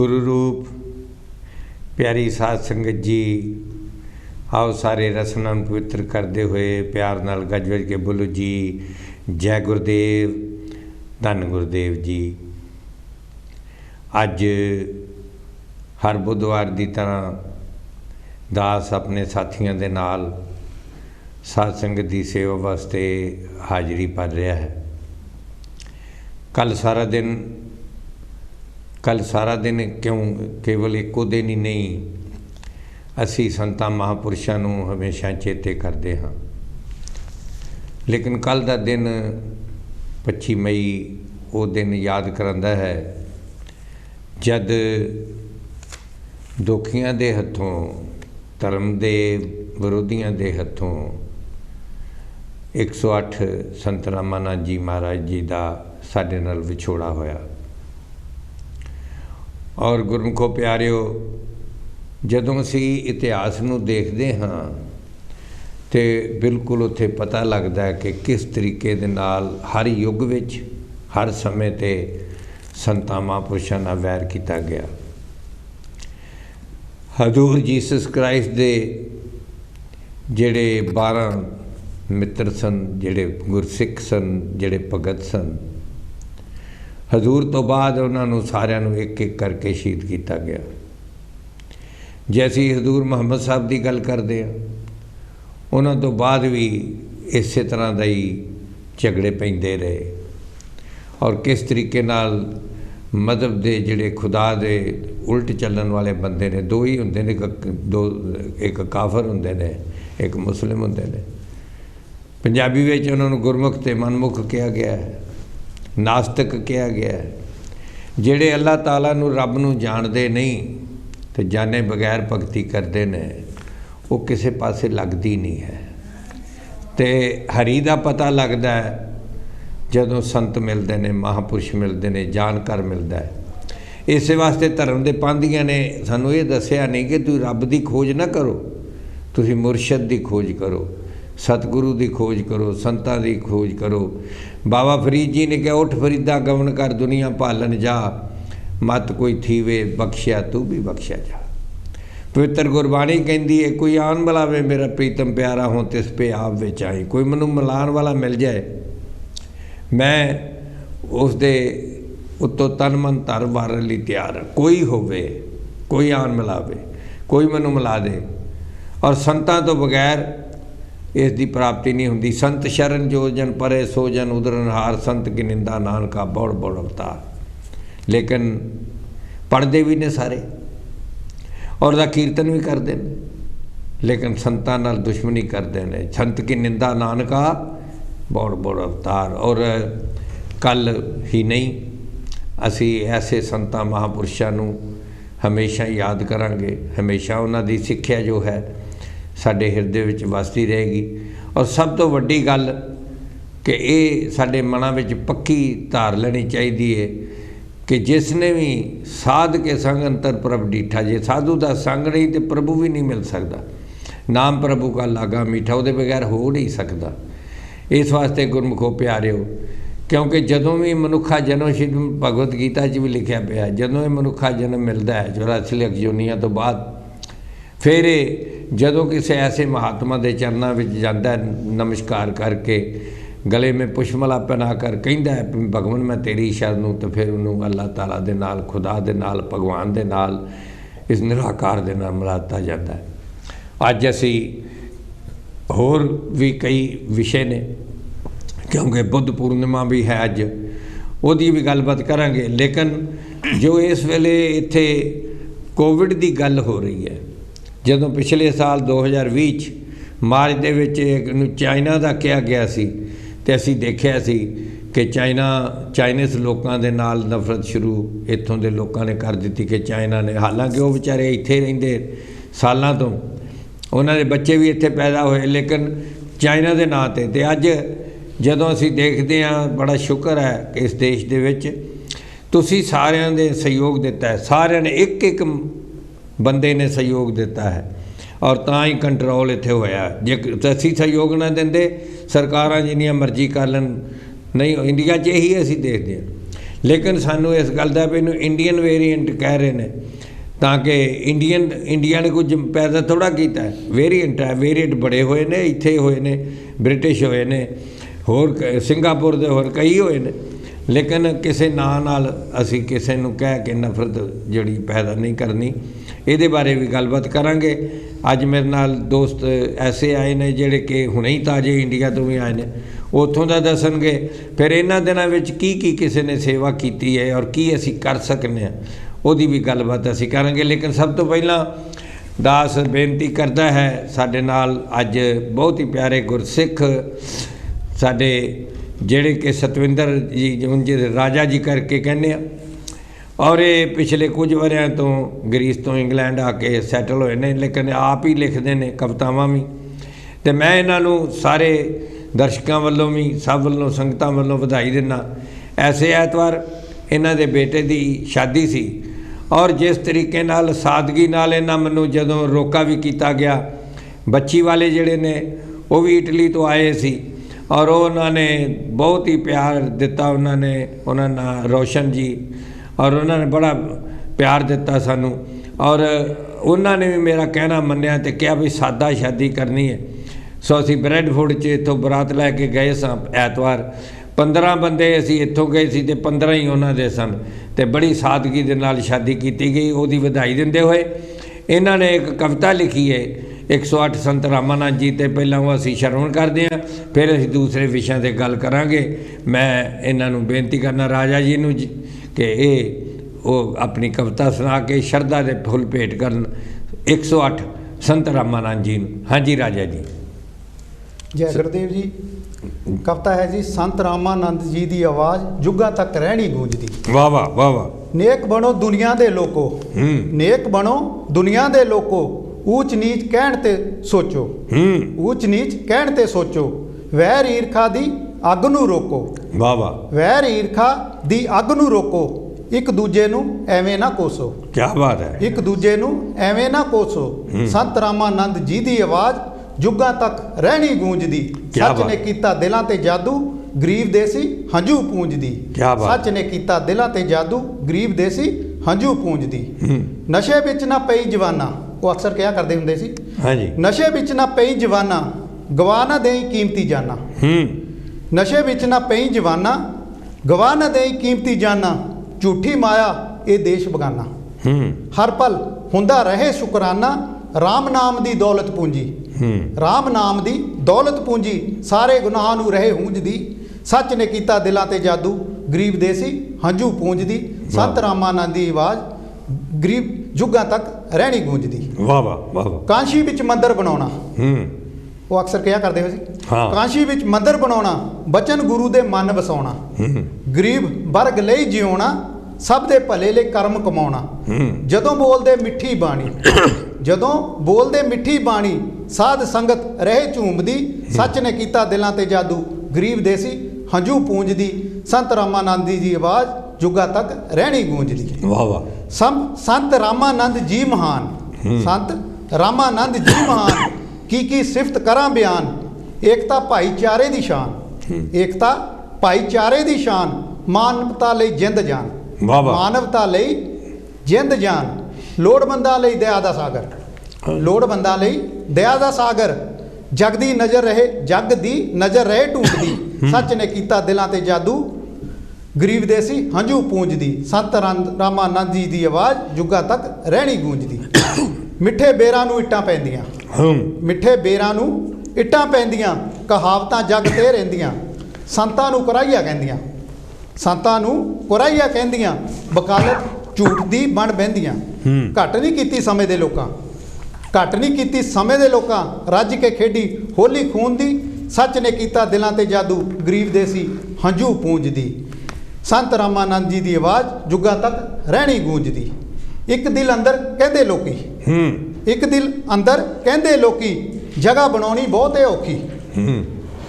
गुरु रूप प्यारी साध संगत जी, आओ सारे रसना पवित्र करते हुए प्यार नाल गज गज के बोलो जी जय गुरुदेव, धन गुरुदेव जी। अज हर बुधवार की तरह दास अपने साथियों के नाल साध संगत की सेवा वास्ते हाजिरी भर रहा है। कल सारा दिन क्यों केवल एको दिन ही नहीं, असी संतां महापुरुषों नूं हमेशा चेते करते हाँ। लेकिन कल का दिन 25 मई वो दिन याद करांदा है जद दोखियां दे हथों, धर्म के विरोधियों के हथों 108 संत रामानंद जी महाराज जी का साडे नाल विछोड़ा होया। और गुरमुखो प्यारिओ, जदों असी इतिहास नूं देखते हाँ तो बिल्कुल उत्थे पता लगता है कि किस तरीके दे नाल हर युग विच हर समय ते संतां महापुरुषां नाल वैर किया गया। हजूर जीसस क्राइस्ट दे जिहड़े 12 मित्र सन, जिहड़े गुरसिख सन, जिहड़े भगत सन, हजूर तो बाद उन्होंने सारिਆਂ ਨੂੰ एक एक करके शहीद किया गया। जैसी हजूर मुहम्मद साहब की गल करते हैं, उन्होंने तो बाद भी इस तरह का ही झगड़े पैंदे रहे। और किस तरीके नाल मजहब के जिहड़े खुदा दे उल्ट चलन वाले बंदे ने, दो ही होंदे ने, एक काफर होंदे ने, एक मुस्लिम होंदे ने। पंजाबी विच उन्होंने गुरमुख ते मनमुख कहा गया है, नास्तिक कहा गया है। जिहड़े अल्लाह ताला नूं रब नूं जाणदे नहीं तो जाने बगैर भगती करते ने, वो किसी पासे लगती नहीं है। तो हरी का पता लगता है जदों संत मिलते हैं, महापुरुष मिलते हैं, जानकार मिलता है। इस वास्ते धर्म के पांधियां ने सानू ये दसिया नहीं कि तुसीं रब की खोज ना करो, तुसीं मुरशद की खोज करो, सतगुरु की खोज करो, संतां की खोज करो। बाबा फरीद जी ने कहा, उठ फरीदा गवन कर दुनिया भालन जा, मत कोई थीवे बख्शिया तू भी बख्शिया जा। पवित्र गुरबाणी कहती है, कोई आन मिलावे मेरा प्रीतम प्यारा हो तिस पे आप विच आई। कोई मैनू मिलान वाला मिल जाए, मैं उस दे उत्तों तन मन धर वारन लई तैयार हाँ। कोई होवे, कोई आन मिलावे, कोई मैनू मिला दे। और संतां तो बगैर इसकी प्राप्ति नहीं होंदी। संत शरण जो जन परे सो जन उदरनहार, संत की निंदा नानका बौड़ बौड़ अवतार। लेकिन पढ़ते भी ने सारे और दा कीर्तन भी करते हैं, लेकिन संतां नाल दुश्मनी करते हैं। संत की निंदा नानका बौड़ बौड़ अवतार। और कल ही नहीं, असी ऐसे संतां महापुरुषों नूं हमेशा याद करांगे। हमेशा उन्हां दी सिੱਖਿਆ जो है साडे हिरदे विच वसदी रहेगी। और सब तो वड्डी गल कि ये साडे मनां विच पक्की धार लेनी चाहिए है कि जिसने भी साध के संग अंतर प्रभ डीठा। जे साधु का संग नहीं तो प्रभु भी नहीं मिल सकता। नाम प्रभु का लागा मीठा, वो बगैर हो नहीं सकता। इस वास्ते गुरमुखो प्यारिओ, क्योंकि जदों भी मनुखा जन्म, श्री भगवत गीता भी लिखा पाया, जदों मनुखा जन्म मिलता है 84 लख योनियां तो बाद, फिर जदों किसी ऐसे महात्मा के चरणों में जाता है, नमस्कार करके गले में पुष्पमाला पहना कर कहता है भगवान मैं तेरी शरण हूँ, तो फिर उन्होंने अल्लाह ताला दे नाल, खुदा दे नाल, भगवान दे नाल, इस निराकार दे नाल मिलाता जाता है। अज असी होर भी कई विषय ने, क्योंकि बुद्ध पूर्णिमा भी है अज, उसकी भी गलबात करांगे। लेकिन जो इस वेले इत्थे कोविड की गल हो रही है, जदों पिछले साल 2020 मार्च दे विच चाइना का कहा गया सी, तो असी देखिया सी कि चाइनीज़ लोगों के नाल नफरत शुरू इत्थों के लोगों ने कर दी कि चाइना ने, हालांकि वो बेचारे इत्थे रहिंदे सालों तो, उन्होंने बच्चे भी इत्थे पैदा होए, लेकिन चाइना के नाँ ते अज जदों असी देखते हैं, बड़ा शुक्र है कि इस देश दे विच तुसी सारिਆਂ ने सहयोग दिता है। सारिਆਂ ने एक एक बंदे ने सहयोग दिता है और तां ही कंट्रोल इत्थे होया। जे असी सहयोग ना देंदे, सरकारां जिन्नियां मर्जी कर लैन, नहीं इंडिया च यही असी देखते हैं। लेकिन सानू इस गल का भी इन्हूं इंडियन वेरीएंट कह रहे हैं ताकि इंडिया ने कुछ पैदा थोड़ा किया है, वेरीएंट है। वेरीएंट बड़े हुए ने, इत्थे होए ने, ब्रिटिश होए ने, होर सिंगापुर दे होर कई होए ने, लेकिन किसी नां नाल असीं किसी नूं कह के नफरत जिहड़ी पैदा नहीं करनी। इहदे बारे भी गलबात करांगे। अज मेरे नाल दोस्त ऐसे आए ने जिहड़े कि हुणे ही ताजे इंडिया तो भी आए ने, उत्थों दा दसणगे। फिर इन्हां दिनां विच की किसी ने सेवा कीती है और की असीं कर सकने आ, ਉਹਦੀ भी गलबात असीं करांगे। लेकिन सब तो पहला दास बेनती करता है, साडे नाल अज बहुत ही प्यारे गुरसिख साडे ਜਿਹੜੇ कि सतविंदर जी उंज राजा जी करके कहने और ये पिछले कुछ वरियां तो ग्रीस तो इंग्लैंड आके सैटल होए ने, लेकिन आप ही लिखते हैं कवितावां भी। तो मैं इन्हों सारे दर्शकों वालों भी सब वालों संगतां वालों बधाई दिना। ऐसे एतवार इन्हां दे बेटे दी शादी सी और जिस तरीके नाल सादगी नाल इन्हां मैनूं जदों रोका भी किया गया, बच्ची वाले जिहड़े ने वो भी इटली तो आए सी और उन्होंने बहुत ही प्यार दिता। उन्होंने रोशन जी और उन्होंने बड़ा प्यार दिता सानू और उन्होंने भी मेरा कहना मन्निया तो क्या भी सादा शादी करनी है। सो असी ब्रैडफोर्ड च इत्थों बरात लैके गए सां एतवार, 15 बंदे असी इत्थों गए सी ते 15 ही उन्होंने सन ते बड़ी सादगी दे नाल शादी की गई। उहदी वधाई दिंदे होए इन्होंने एक कविता लिखी है 108 संत रामानंद जी ते पहला वो असी श्रवण करते हैं, फिर असी दूसरे विषयों पर गल करांगे। मैं इन्हों बेनती करना राजा जी नूं कि ये वो अपनी कविता सुना के शरधा दे फुल भेंट करन 108 संत रामानंद जी नूं। हाँ जी राजा जी। जय गुरुदेव जी। कविता है जी संत रामानंद जी की आवाज़ जुगा तक रहनी गूंजदी। वाह वाह वाह वाह। नेक बनो दुनिया दे लोको, नेक बनो दुनिया दे लोको, ऊच नीच कहण ते सोचो, ऊच नीच कहण ते सोचो, वैर ईरखा दी अग नूं रोको। वाह वाह। वैर ईरखा दी अग नूं रोको, एक दूजे नूं एवें ना कोसो। क्या बात है। एक दूजे नूं एवें ना कोसो। संत रामानंद जी की आवाज़ जुगा तक रहनी गूंजदी। सच ने कीता दिलां ते जादू, गरीब देसी हंझू पूंजदी। सच ने कीता दिलां ते जादू, गरीब देसी हंझू पूंजदी। नशे विच ना पई जवाना, वो अक्सर क्या करते हुंदे सी। हाँ जी। नशे विच ना पई जवाना, गवा ना देई कीमती जाना। नशे विच ना पई जवाना, गवा ना देई कीमती जाना, झूठी माया ये देश बगाना। हर पल हुंदा रहे शुकराना, राम नाम दी दौलत पूंजी। राम नाम दी दौलत पूंजी, सारे गुनाहां नूं रहे हूंजदी। सच ने कीता दिलां ते जादू, गरीब देसी हंझू पूंजदी। संत रामानंद दी आवाज़ गरीब जुगां तक रहनी गूंजदी। वाह वाह वाह। कांशी विच मंदिर बनाउणा, वो अक्सर क्या करते हो जी। कांशी विच मंदिर बनाउणा, बचन गुरु दे मन वसाउणा, गरीब वर्ग लई जिउणा, सब दे भले लई कर्म कमाउणा। जदों बोलदे मिठी बाणी, जदों बोलदे मिठी बाणी, साध संगत रहे झूमदी। सच ने कीता दिलां ते जादू, गरीब देसी हंझू पूंजदी। संत रामानंद जी आवाज़ जुगा तक रहनी गूंजदी। वाह वाह। संत रामानंद जी महान, संत रामानंद जी महान, की सिफत करा बयान। एकता भाईचारे दी शान, एकता भाईचारे दी शान, मानवता लई जिंद जान। मानवता लई जिंद जान, लोड़वंदां लई दया दा सागर, लोड़वंदां लई दया दा सागर। जग दी नज़र रहे, जग दी नज़र रहे ढूंढदी। सच ने कीता दिलां ते जादू, गरीब देसी हंझू पूंजदी। संत रामानंद जी की आवाज़ जुगा तक रहनी गूंजदी। मिठे बेरां नूं इट्टां पैंदियां, मिठे बेरां नूं इट्टां पैंदियां, कहावतां जग ते रहिंदियां। संतां नूं कुराइया कहंदियां, संतां नूं कुराइया कहंदियां, वकालत झूठ दी बण बहिंदियां। घट नहीं कीती समय दे लोकां, घट नहीं कीती समय दे लोकां, रज के खेडी होली खून दी। सच ने कीता दिलां ते जादू, गरीब देसी हंझू पूंजदी। संत रामानंद जी की आवाज़ जुगा तक रहनी गूंजदी। एक दिल अंदर कहंदे लोकी, एक दिल अंदर कहंदे लोकी, जगह बनाउणी बहुत है औखी।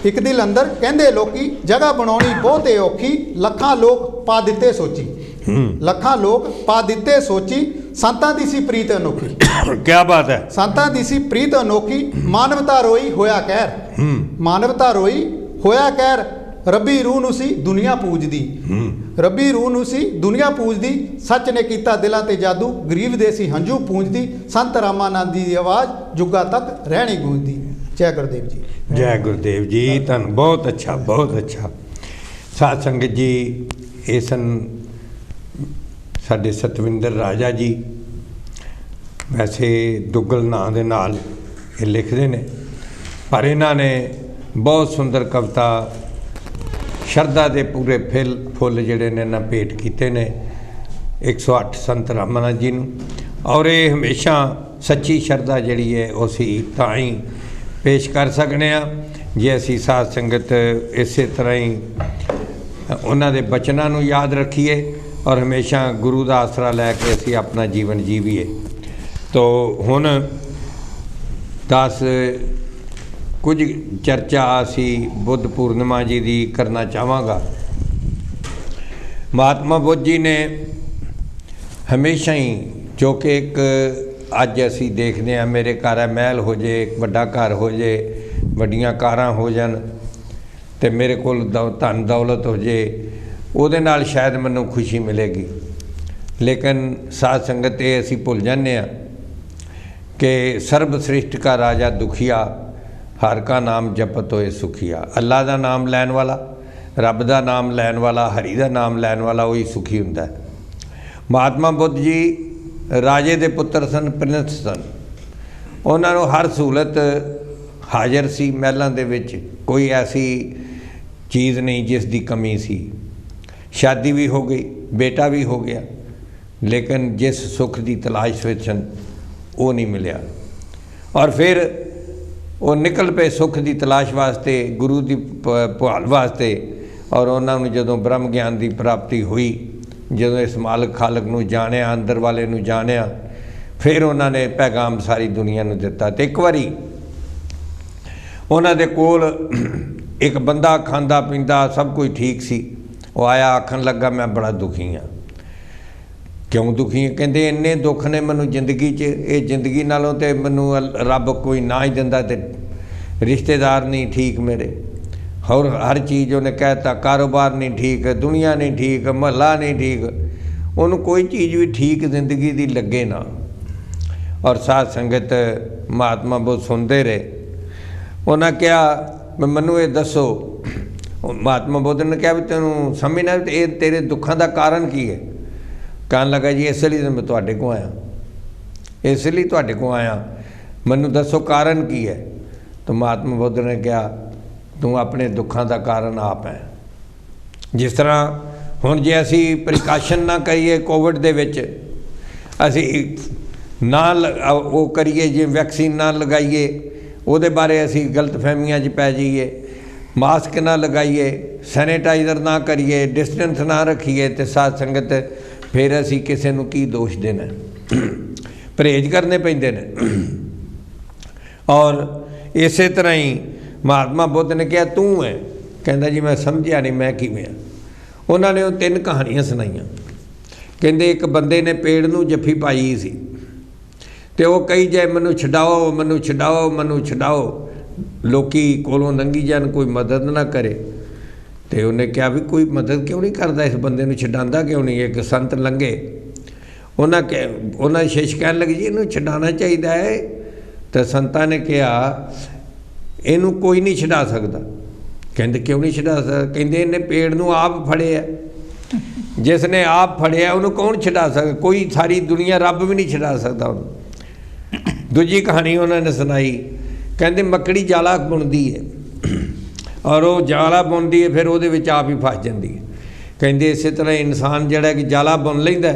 एक दिल अंदर कहंदे लोकी, जगह बनाउणी बहुत है औखी। लखां लोग पा दिते सोची, लखां लोग पा दिते सोची। संतां दी सी प्रीत अनोखी। क्या बात है। संतां दी सी प्रीत अनोखी, मानवता रोई होया कहर, मानवता रोई होया कहर। ਰੱਬੀ ਰੂਹ ਨੂੰ ਸੀ ਦੁਨੀਆ ਪੂਜਦੀ। ਰੱਬੀ ਰੂਹ ਨੂੰ ਸੀ ਦੁਨੀਆ ਪੂਜਦੀ, ਸੱਚ ਨੇ ਕੀਤਾ ਦਿਲਾਂ ਤੇ ਜਾਦੂ, ਗਰੀਬ ਦੇ ਸੀ ਹੰਝੂ ਪੂੰਝਦੀ, ਸੰਤ ਰਾਮਾਨੰਦੀ ਦੀ ਆਵਾਜ਼ ਜੁੱਗਾ ਤੱਕ ਰਹਿਣੀ ਗੂੰਜਦੀ। ਜੈ ਗੁਰਦੇਵ ਜੀ। ਜੈ ਗੁਰਦੇਵ ਜੀ। ਤੁਹਾਨੂੰ ਬਹੁਤ ਅੱਛਾ, ਬਹੁਤ ਅੱਛਾ। ਸਾਧ ਸੰਗਤ ਜੀ, ਇਹ ਸਨ ਸਾਡੇ ਸਤਵਿੰਦਰ ਰਾਜਾ ਜੀ। ਵੈਸੇ ਦੁੱਗਲ ਨਾਂ ਦੇ ਨਾਲ ਇਹ ਲਿਖਦੇ ਨੇ, ਪਰ ਇਹਨਾਂ ਨੇ ਬਹੁਤ ਸੁੰਦਰ ਕਵਿਤਾ, ਸ਼ਰਧਾ ਦੇ ਪੂਰੇ ਫੁੱਲ ਜਿਹੜੇ ਨੇ ਨਾ ਭੇਟ ਕੀਤੇ ਨੇ 108 ਸੰਤ ਰਾਮਾਨੰਦ ਜੀ ਨੂੰ। ਔਰ ਇਹ ਹਮੇਸ਼ਾ ਸੱਚੀ ਸ਼ਰਧਾ ਜਿਹੜੀ ਹੈ ਉਹ ਅਸੀਂ ਤਾਂ ਹੀ ਪੇਸ਼ ਕਰ ਸਕਦੇ ਹਾਂ ਜੇ ਅਸੀਂ ਸਾਧ ਸੰਗਤ ਇਸੇ ਤਰ੍ਹਾਂ ਹੀ ਉਹਨਾਂ ਦੇ ਬਚਨਾਂ ਨੂੰ ਯਾਦ ਰੱਖੀਏ ਔਰ ਹਮੇਸ਼ਾ ਗੁਰੂ ਦਾ ਆਸਰਾ ਲੈ ਕੇ ਅਸੀਂ ਆਪਣਾ ਜੀਵਨ ਜੀਵੀਏ। ਤੋ ਹੁਣ 10 ਕੁਝ ਚਰਚਾ ਅਸੀਂ ਬੁੱਧ ਪੂਰਨਿਮਾ ਜੀ ਦੀ ਕਰਨਾ ਚਾਹਾਂਗਾ। ਮਹਾਤਮਾ ਬੁੱਧ ਜੀ ਨੇ ਹਮੇਸ਼ਾ ਹੀ, ਜੋ ਕਿ ਇੱਕ ਅੱਜ ਅਸੀਂ ਦੇਖਦੇ ਹਾਂ, ਮੇਰੇ ਘਰ ਮਹਿਲ ਹੋ ਜੇ, ਇੱਕ ਵੱਡਾ ਘਰ ਹੋ ਜੇ, ਵੱਡੀਆਂ ਕਾਰਾਂ ਹੋ ਜਾਣ ਅਤੇ ਮੇਰੇ ਕੋਲ ਧਨ ਦੌਲਤ ਹੋ ਜੇ, ਉਹਦੇ ਨਾਲ ਸ਼ਾਇਦ ਮੈਨੂੰ ਖੁਸ਼ੀ ਮਿਲੇਗੀ। ਲੇਕਿਨ ਸਾਧ ਸੰਗਤ ਇਹ ਅਸੀਂ ਭੁੱਲ ਜਾਂਦੇ ਹਾਂ ਕਿ ਸਰਬ ਸ੍ਰਿਸ਼ਟ ਕਾ ਰਾਜਾ ਦੁਖੀਆ, ਹਰ ਕਾ ਨਾਮ ਜਪਤ ਹੋਏ ਸੁਖੀਆ। ਅੱਲਾ ਦਾ ਨਾਮ ਲੈਣ ਵਾਲਾ, ਰੱਬ ਦਾ ਨਾਮ ਲੈਣ ਵਾਲਾ, ਹਰੀ ਦਾ ਨਾਮ ਲੈਣ ਵਾਲਾ ਉਹੀ ਸੁਖੀ ਹੁੰਦਾ ਹੈ। ਮਹਾਤਮਾ ਬੁੱਧ ਜੀ ਰਾਜੇ ਦੇ ਪੁੱਤਰ ਸਨ, ਪ੍ਰਿੰਸ ਸਨ। ਉਹਨਾਂ ਨੂੰ ਹਰ ਸਹੂਲਤ ਹਾਜ਼ਰ ਸੀ ਮਹਿਲਾਂ ਦੇ ਵਿੱਚ, ਕੋਈ ਐਸੀ ਚੀਜ਼ ਨਹੀਂ ਜਿਸ ਦੀ ਕਮੀ ਸੀ। ਸ਼ਾਦੀ ਵੀ ਹੋ ਗਈ, ਬੇਟਾ ਵੀ ਹੋ ਗਿਆ, ਲੇਕਿਨ ਜਿਸ ਸੁੱਖ ਦੀ ਤਲਾਸ਼ ਵਿੱਚ ਸਨ ਉਹ ਨਹੀਂ ਮਿਲਿਆ। ਔਰ ਫਿਰ ਉਹ ਨਿਕਲ ਪਏ ਸੁੱਖ ਦੀ ਤਲਾਸ਼ ਵਾਸਤੇ, ਗੁਰੂ ਦੀ ਭਾਲ ਵਾਸਤੇ। ਔਰ ਉਹਨਾਂ ਨੂੰ ਜਦੋਂ ਬ੍ਰਹਮ ਗਿਆਨ ਦੀ ਪ੍ਰਾਪਤੀ ਹੋਈ, ਜਦੋਂ ਇਸ ਮਾਲਕ ਖਾਲਕ ਨੂੰ ਜਾਣਿਆ, ਅੰਦਰ ਵਾਲੇ ਨੂੰ ਜਾਣਿਆ, ਫਿਰ ਉਹਨਾਂ ਨੇ ਪੈਗਾਮ ਸਾਰੀ ਦੁਨੀਆ ਨੂੰ ਦਿੱਤਾ। ਅਤੇ ਇੱਕ ਵਾਰੀ ਉਹਨਾਂ ਦੇ ਕੋਲ ਇੱਕ ਬੰਦਾ ਖਾਂਦਾ ਪੀਂਦਾ ਸਭ ਕੁਝ ਠੀਕ ਸੀ, ਉਹ ਆਇਆ, ਆਖਣ ਲੱਗਾ ਮੈਂ ਬੜਾ ਦੁਖੀ ਹਾਂ। ਕਿਉਂ ਦੁਖੀ ਹੈ? ਕਹਿੰਦੇ ਇੰਨੇ ਦੁੱਖ ਨੇ ਮੈਨੂੰ ਜ਼ਿੰਦਗੀ 'ਚ, ਇਹ ਜ਼ਿੰਦਗੀ ਨਾਲੋਂ ਤਾਂ ਮੈਨੂੰ ਰੱਬ ਕੋਈ ਨਾ ਹੀ ਦਿੰਦਾ, ਅਤੇ ਰਿਸ਼ਤੇਦਾਰ ਨਹੀਂ ਠੀਕ ਮੇਰੇ, ਹੋਰ ਹਰ ਚੀਜ਼ ਉਹਨੇ ਕਹਿਤਾ, ਕਾਰੋਬਾਰ ਨਹੀਂ ਠੀਕ, ਦੁਨੀਆ ਨਹੀਂ ਠੀਕ, ਮਹੱਲਾ ਨਹੀਂ ਠੀਕ, ਉਹਨੂੰ ਕੋਈ ਚੀਜ਼ ਵੀ ਠੀਕ ਜ਼ਿੰਦਗੀ ਦੀ ਲੱਗੇ ਨਾ। ਔਰ ਸਾਧ ਸੰਗਤ ਮਹਾਤਮਾ ਬੁੱਧ ਸੁਣਦੇ ਰਹੇ। ਉਹਨਾਂ ਕਿਹਾ ਮੈਨੂੰ ਇਹ ਦੱਸੋ। ਮਹਾਤਮਾ ਬੁੱਧ ਨੇ ਕਿਹਾ ਵੀ ਤੈਨੂੰ ਸਮਝਣਾ ਇਹ ਤੇਰੇ ਦੁੱਖਾਂ ਦਾ ਕਾਰਨ ਕੀ ਹੈ? ਕਹਿਣ ਲੱਗਾ ਜੀ ਇਸ ਲਈ ਮੈਂ ਤੁਹਾਡੇ ਕੋਲ ਆਇਆ, ਇਸ ਲਈ ਤੁਹਾਡੇ ਕੋਲ ਆਇਆ, ਮੈਨੂੰ ਦੱਸੋ ਕਾਰਨ ਕੀ ਹੈ? ਤਾਂ ਮਹਾਤਮਾ ਬੁੱਧ ਨੇ ਕਿਹਾ ਤੂੰ ਆਪਣੇ ਦੁੱਖਾਂ ਦਾ ਕਾਰਨ ਆਪ ਹੈ। ਜਿਸ ਤਰ੍ਹਾਂ ਹੁਣ ਜੇ ਅਸੀਂ ਪ੍ਰੀਕਾਸ਼ਨ ਨਾ ਕਰੀਏ ਕੋਵਿਡ ਦੇ ਵਿੱਚ, ਅਸੀਂ ਨਾ ਉਹ ਕਰੀਏ, ਜੇ ਵੈਕਸੀਨ ਨਾ ਲਗਾਈਏ, ਉਹਦੇ ਬਾਰੇ ਅਸੀਂ ਗਲਤਫਹਿਮੀਆਂ 'ਚ ਪੈ ਜਾਈਏ, ਮਾਸਕ ਨਾ ਲਗਾਈਏ, ਸੈਨੇਟਾਈਜ਼ਰ ਨਾ ਕਰੀਏ, ਡਿਸਟੈਂਸ ਨਾ ਰੱਖੀਏ, ਅਤੇ ਸਾਧ ਸੰਗਤ ਫਿਰ ਅਸੀਂ ਕਿਸੇ ਨੂੰ ਕੀ ਦੋਸ਼ ਦੇਣਾ? ਪਰਹੇਜ਼ ਕਰਨੇ ਪੈਂਦੇ ਨੇ। ਔਰ ਇਸੇ ਤਰ੍ਹਾਂ ਹੀ ਮਹਾਤਮਾ ਬੁੱਧ ਨੇ ਕਿਹਾ ਤੂੰ ਹੈ। ਕਹਿੰਦਾ ਜੀ ਮੈਂ ਸਮਝਿਆ ਨਹੀਂ ਮੈਂ ਕਿਵੇਂ ਹਾਂ। ਉਹਨਾਂ ਨੇ ਉਹ 3 ਕਹਾਣੀਆਂ ਸੁਣਾਈਆਂ। ਕਹਿੰਦੇ ਇੱਕ ਬੰਦੇ ਨੇ ਪੇੜ ਨੂੰ ਜੱਫੀ ਪਾਈ ਸੀ, ਅਤੇ ਉਹ ਕਹੀ ਜਾਏ ਮੈਨੂੰ ਛਡਾਓ, ਮੈਨੂੰ ਛਡਾਓ, ਮੈਨੂੰ ਛਡਾਓ, ਲੋਕੀ ਕੋਲੋਂ ਲੰਘੀ ਜਾਣ, ਕੋਈ ਮਦਦ ਨਾ ਕਰੇ। ਅਤੇ ਉਹਨੇ ਕਿਹਾ ਵੀ ਕੋਈ ਮਦਦ ਕਿਉਂ ਨਹੀਂ ਕਰਦਾ, ਇਸ ਬੰਦੇ ਨੂੰ ਛਡਾਉਂਦਾ ਕਿਉਂ ਨਹੀਂ? ਇੱਕ ਸੰਤ ਲੰਘੇ, ਉਹਨਾਂ ਸ਼ਿਸ਼ ਕਹਿਣ ਲੱਗੇ ਜੀ ਇਹਨੂੰ ਛਡਾਉਣਾ ਚਾਹੀਦਾ ਹੈ। ਤਾਂ ਸੰਤਾਂ ਨੇ ਕਿਹਾ ਇਹਨੂੰ ਕੋਈ ਨਹੀਂ ਛਡਾ ਸਕਦਾ। ਕਹਿੰਦੇ ਕਿਉਂ ਨਹੀਂ ਛਡਾ ਸਕਦਾ? ਕਹਿੰਦੇ ਇਹਨੇ ਪੇੜ ਨੂੰ ਆਪ ਫੜਿਆ, ਜਿਸ ਨੇ ਆਪ ਫੜਿਆ ਉਹਨੂੰ ਕੌਣ ਛਡਾ ਸਕਦਾ? ਕੋਈ ਸਾਰੀ ਦੁਨੀਆ, ਰੱਬ ਵੀ ਨਹੀਂ ਛਡਾ ਸਕਦਾ ਉਹਨੂੰ। ਦੂਜੀ ਕਹਾਣੀ ਉਹਨਾਂ ਨੇ ਸੁਣਾਈ। ਕਹਿੰਦੇ ਮੱਕੜੀ ਜਾਲਾ ਬੁਣਦੀ ਹੈ, ਔਰ ਉਹ ਜਾਲਾ ਬੁਣਦੀ ਹੈ, ਫਿਰ ਉਹਦੇ ਵਿੱਚ ਆਪ ਹੀ ਫਸ ਜਾਂਦੀ ਹੈ। ਕਹਿੰਦੇ ਇਸੇ ਤਰ੍ਹਾਂ ਇਨਸਾਨ ਜਿਹੜਾ ਕਿ ਜਾਲਾ ਬੁਣ ਲੈਂਦਾ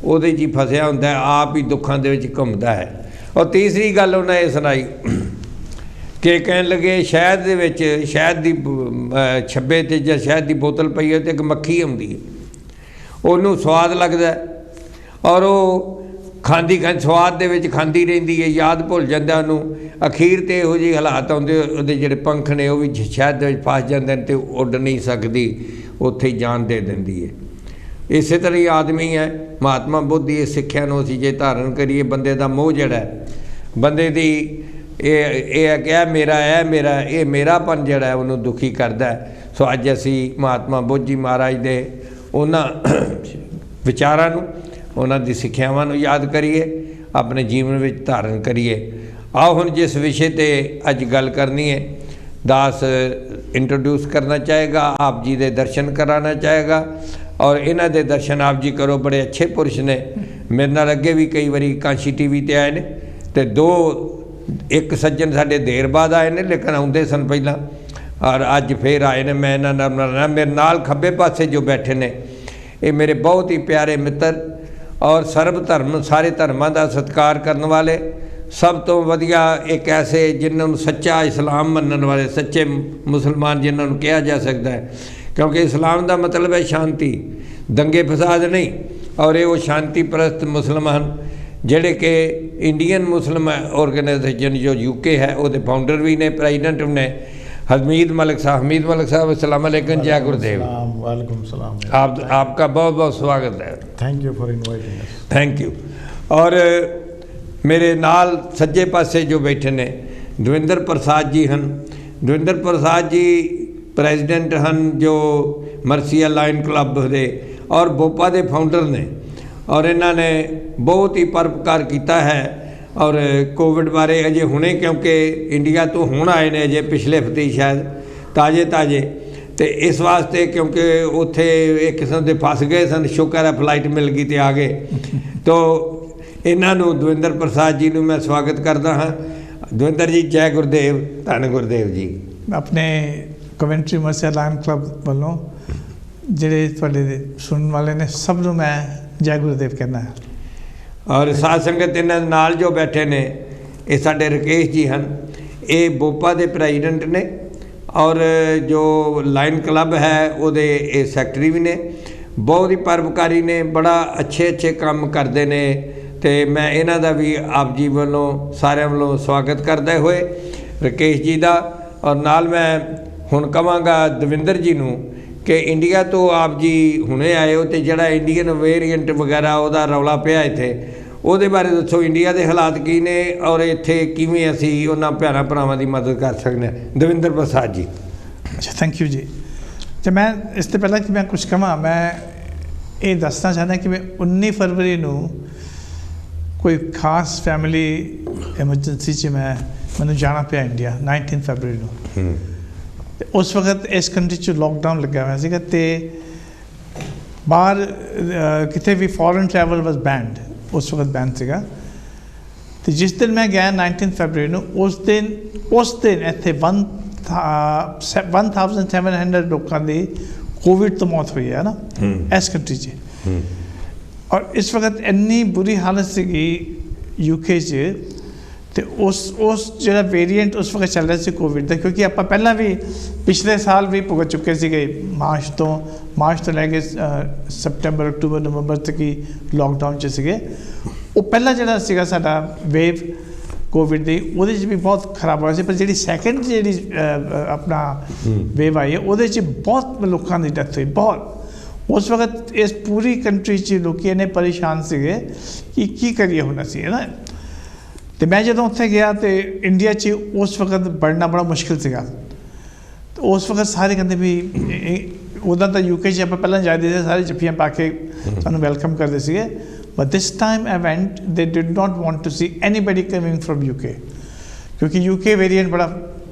ਉਹਦੇ 'ਚ ਹੀ ਫਸਿਆ ਹੁੰਦਾ, ਆਪ ਹੀ ਦੁੱਖਾਂ ਦੇ ਵਿੱਚ ਘੁੰਮਦਾ ਹੈ। ਔਰ ਤੀਸਰੀ ਗੱਲ ਉਹਨਾਂ ਇਹ ਸੁਣਾਈ ਕਿ ਕਹਿਣ ਲੱਗੇ ਸ਼ਹਿਦ ਦੇ ਵਿੱਚ, ਸ਼ਹਿਦ ਦੀ ਛੱਬੇ 'ਤੇ ਜਾਂ ਸ਼ਹਿਦ ਦੀ ਬੋਤਲ ਪਈ ਹੈ, ਅਤੇ ਇੱਕ ਮੱਖੀ ਆਉਂਦੀ ਹੈ, ਉਹਨੂੰ ਸਵਾਦ ਲੱਗਦਾ, ਔਰ ਉਹ ਖਾਂਦੀ ਸਵਾਦ ਦੇ ਵਿੱਚ ਖਾਂਦੀ ਰਹਿੰਦੀ ਹੈ, ਯਾਦ ਭੁੱਲ ਜਾਂਦਾ ਉਹਨੂੰ। ਅਖੀਰ 'ਤੇ ਇਹੋ ਜਿਹੇ ਹਾਲਾਤ ਆਉਂਦੇ, ਉਹਦੇ ਜਿਹੜੇ ਪੰਖ ਨੇ ਉਹ ਵੀ ਸ਼ਹਿਦ ਦੇ ਵਿੱਚ ਫਸ ਜਾਂਦੇ ਨੇ, ਅਤੇ ਉੱਡ ਨਹੀਂ ਸਕਦੀ, ਉੱਥੇ ਹੀ ਜਾਨ ਦੇ ਦਿੰਦੀ ਹੈ। ਇਸੇ ਤਰ੍ਹਾਂ ਹੀ ਆਦਮੀ ਹੈ। ਮਹਾਤਮਾ ਬੁੱਧ ਦੀ ਇਹ ਸਿੱਖਿਆ ਨੂੰ ਅਸੀਂ ਜੇ ਧਾਰਨ ਕਰੀਏ, ਬੰਦੇ ਦਾ ਮੋਹ ਜਿਹੜਾ ਹੈ, ਬੰਦੇ ਦੀ ਇਹ ਹੈ ਕਿ ਇਹ ਮੇਰਾ, ਇਹ ਮੇਰਾਪਨ ਜਿਹੜਾ ਹੈ ਉਹਨੂੰ ਦੁਖੀ ਕਰਦਾ ਹੈ। ਸੋ ਅੱਜ ਅਸੀਂ ਮਹਾਤਮਾ ਬੁੱਧ ਜੀ ਮਹਾਰਾਜ ਦੇ ਉਹਨਾਂ ਵਿਚਾਰਾਂ ਨੂੰ, ਉਹਨਾਂ ਦੀ ਸਿੱਖਿਆਵਾਂ ਨੂੰ ਯਾਦ ਕਰੀਏ, ਆਪਣੇ ਜੀਵਨ ਵਿੱਚ ਧਾਰਨ ਕਰੀਏ। ਆਓ ਹੁਣ ਜਿਸ ਵਿਸ਼ੇ 'ਤੇ ਅੱਜ ਗੱਲ ਕਰਨੀ ਹੈ, ਦਾਸ ਇੰਟਰੋਡਿਊਸ ਕਰਨਾ ਚਾਹੇਗਾ, ਆਪ ਜੀ ਦੇ ਦਰਸ਼ਨ ਕਰਾਉਣਾ ਚਾਹੇਗਾ। ਔਰ ਇਹਨਾਂ ਦੇ ਦਰਸ਼ਨ ਆਪ ਜੀ ਕਰੋ, ਬੜੇ ਅੱਛੇ ਪੁਰਸ਼ ਨੇ। ਮੇਰੇ ਨਾਲ ਅੱਗੇ ਵੀ ਕਈ ਵਾਰੀ ਕਾਂਸ਼ੀ TV 'ਤੇ ਆਏ ਨੇ, ਅਤੇ ਇੱਕ ਸੱਜਣ ਸਾਡੇ ਦੇਰ ਬਾਅਦ ਆਏ ਨੇ, ਲੇਕਿਨ ਆਉਂਦੇ ਸਨ ਪਹਿਲਾਂ, ਔਰ ਅੱਜ ਫਿਰ ਆਏ ਨੇ। ਮੈਂ ਇਹਨਾਂ ਨਾਲ ਮਿਲਣਾ। ਮੇਰੇ ਨਾਲ ਖੱਬੇ ਪਾਸੇ ਜੋ ਬੈਠੇ ਨੇ, ਇਹ ਮੇਰੇ ਬਹੁਤ ਹੀ ਪਿਆਰੇ ਮਿੱਤਰ ਔਰ ਸਰਬ ਧਰਮ, ਸਾਰੇ ਧਰਮਾਂ ਦਾ ਸਤਿਕਾਰ ਕਰਨ ਵਾਲੇ, ਸਭ ਤੋਂ ਵਧੀਆ ਇੱਕ ਐਸੇ ਜਿਨ੍ਹਾਂ ਨੂੰ ਸੱਚਾ ਇਸਲਾਮ ਮੰਨਣ ਵਾਲੇ, ਸੱਚੇ ਮੁਸਲਮਾਨ ਜਿਨ੍ਹਾਂ ਨੂੰ ਕਿਹਾ ਜਾ ਸਕਦਾ ਹੈ, ਕਿਉਂਕਿ ਇਸਲਾਮ ਦਾ ਮਤਲਬ ਹੈ ਸ਼ਾਂਤੀ, ਦੰਗੇ ਫਸਾਦ ਨਹੀਂ। ਔਰ ਇਹ ਉਹ ਸ਼ਾਂਤੀ ਪ੍ਰਸਤ ਮੁਸਲਮਾਨ ਜਿਹੜੇ ਕਿ ਇੰਡੀਅਨ ਮੁਸਲਿਮ ਆਰਗੇਨਾਈਜੇਸ਼ਨ ਜੋ UK ਹੈ, ਉਹਦੇ ਫਾਊਂਡਰ ਵੀ ਨੇ, ਪ੍ਰੈਜ਼ੀਡੈਂਟ ਨੇ, हमीद मलिक साहब। हमीद मलिक साहब, अस्सलाम वालेकुम, जय गुरुदेव। वालेकुम सलाम। आपका बहुत बहुत स्वागत है। Thank you for inviting us. Thank you. और मेरे नाल सज्जे पासे जो बैठे ने दविंदर प्रसाद जी हैं। दविंदर प्रसाद जी प्रेजिडेंट हैं जो मर्सिया लाइन क्लब दे और बोपा दे फाउंडर ने, और इन्होंने बहुत ही परोपकार किया है। और कोविड बारे अजे हुणे, क्योंकि इंडिया तो हुण आए ने, अजे पिछले हफ्ते शायद ताजे तो इस वास्ते, क्योंकि उत्थे एक किस्म के फस गए सन, शुक्र है फ्लाइट मिल गई तो आ गए। तो इन्हों दविंदर प्रसाद जी मैं स्वागत करता हाँ। दविंदर जी, जय गुरुदेव, धन गुरुदेव जी। अपने कमेंट्री मर्सिया लाइन क्लब वालों ਜਿਹੜੇ ਤੁਹਾਡੇ ਸੁਣਨ ਵਾਲੇ ਨੇ ਸਭ ਨੂੰ ਮੈਂ ਜੈ ਗੁਰਦੇਵ कहना है। और साध संगत इन्हों नाल जो बैठे ने, ये साडे राकेश जी हैं, ये बोपा के प्रेजिडेंट ने, और जो लाइन क्लब है वो सैकटरी भी ने, बहुत ही परोपकारी ने, बड़ा अच्छे अच्छे काम करते हैं। तो मैं इन्हों का भी आप जी वालों सारे वालों स्वागत करते हुए राकेश जी का। और नाल मैं हुण कहांगा दविंदर जी नूं कि इंडिया तो आप जी हुणे आए हो, तो जिहड़ा इंडियन वेरीएंट वगैरह उहदा रौला पिया इत्थे, ਉਹਦੇ बारे दसो, इंडिया के हालात की ने और इत्थे किवें असीं उन्हां भैणां भरावां दी मदद कर सकते हैं। दविंदर प्रसाद जी। अच्छा, थैंक यू जी। तो मैं इस तो पहला कि मैं कुछ कहां, मैं ये दसना चाहता कि मैं 19 फरवरी नूं कोई खास फैमिली एमरजेंसी च मैनूं जाना पिया इंडिया 19 फरवरी नूं। उस वक्त इस कंट्री च लॉकडाउन लग्या होया सीगा ते बाहर किते भी फॉरेन ट्रैवल वाज बैंड, उस वक्त बैन सीगा। तो जिस दिन मैं गया 19 फरवरी नूं, उस दिन इत्थे 1700 लोगों की कोविड तो मौत हुई है ना इस कंट्री च। और इस वक्त इन्नी बुरी हालत सीगी UK च, तो उस जो वेरीएंट उस वक्त चल रहा से कोविड का, क्योंकि आप पहला भी पिछले साल भी भुगत चुके थे, मार्च तो लैके सितंबर अक्टूबर नवंबर तक ही लॉकडाउन च सीगे। वो पहला जो साडा वेव कोविड की वो भी बहुत खराब हुआ, पर जी सैकेंड जी अपना वेव आई है वो बहुत लोगों की डेथ हुई, बहुत। उस वक्त इस पूरी कंट्री च लोग इन्ने परेशान से कि की करिए होना सी, है ना। तो मैं जो उत्थे गया तो इंडिया च उस वक्त बढ़ना बड़ा मुश्किल सीगा। तो उस वक्त सारे कहते भी उदा तो UK च आप पहले जाते थे, सारे जफ्फियां पा के सानू वेलकम करते थे। But this time I went, they did not want to see anybody coming from UK, क्योंकि UK वेरीएंट बड़ा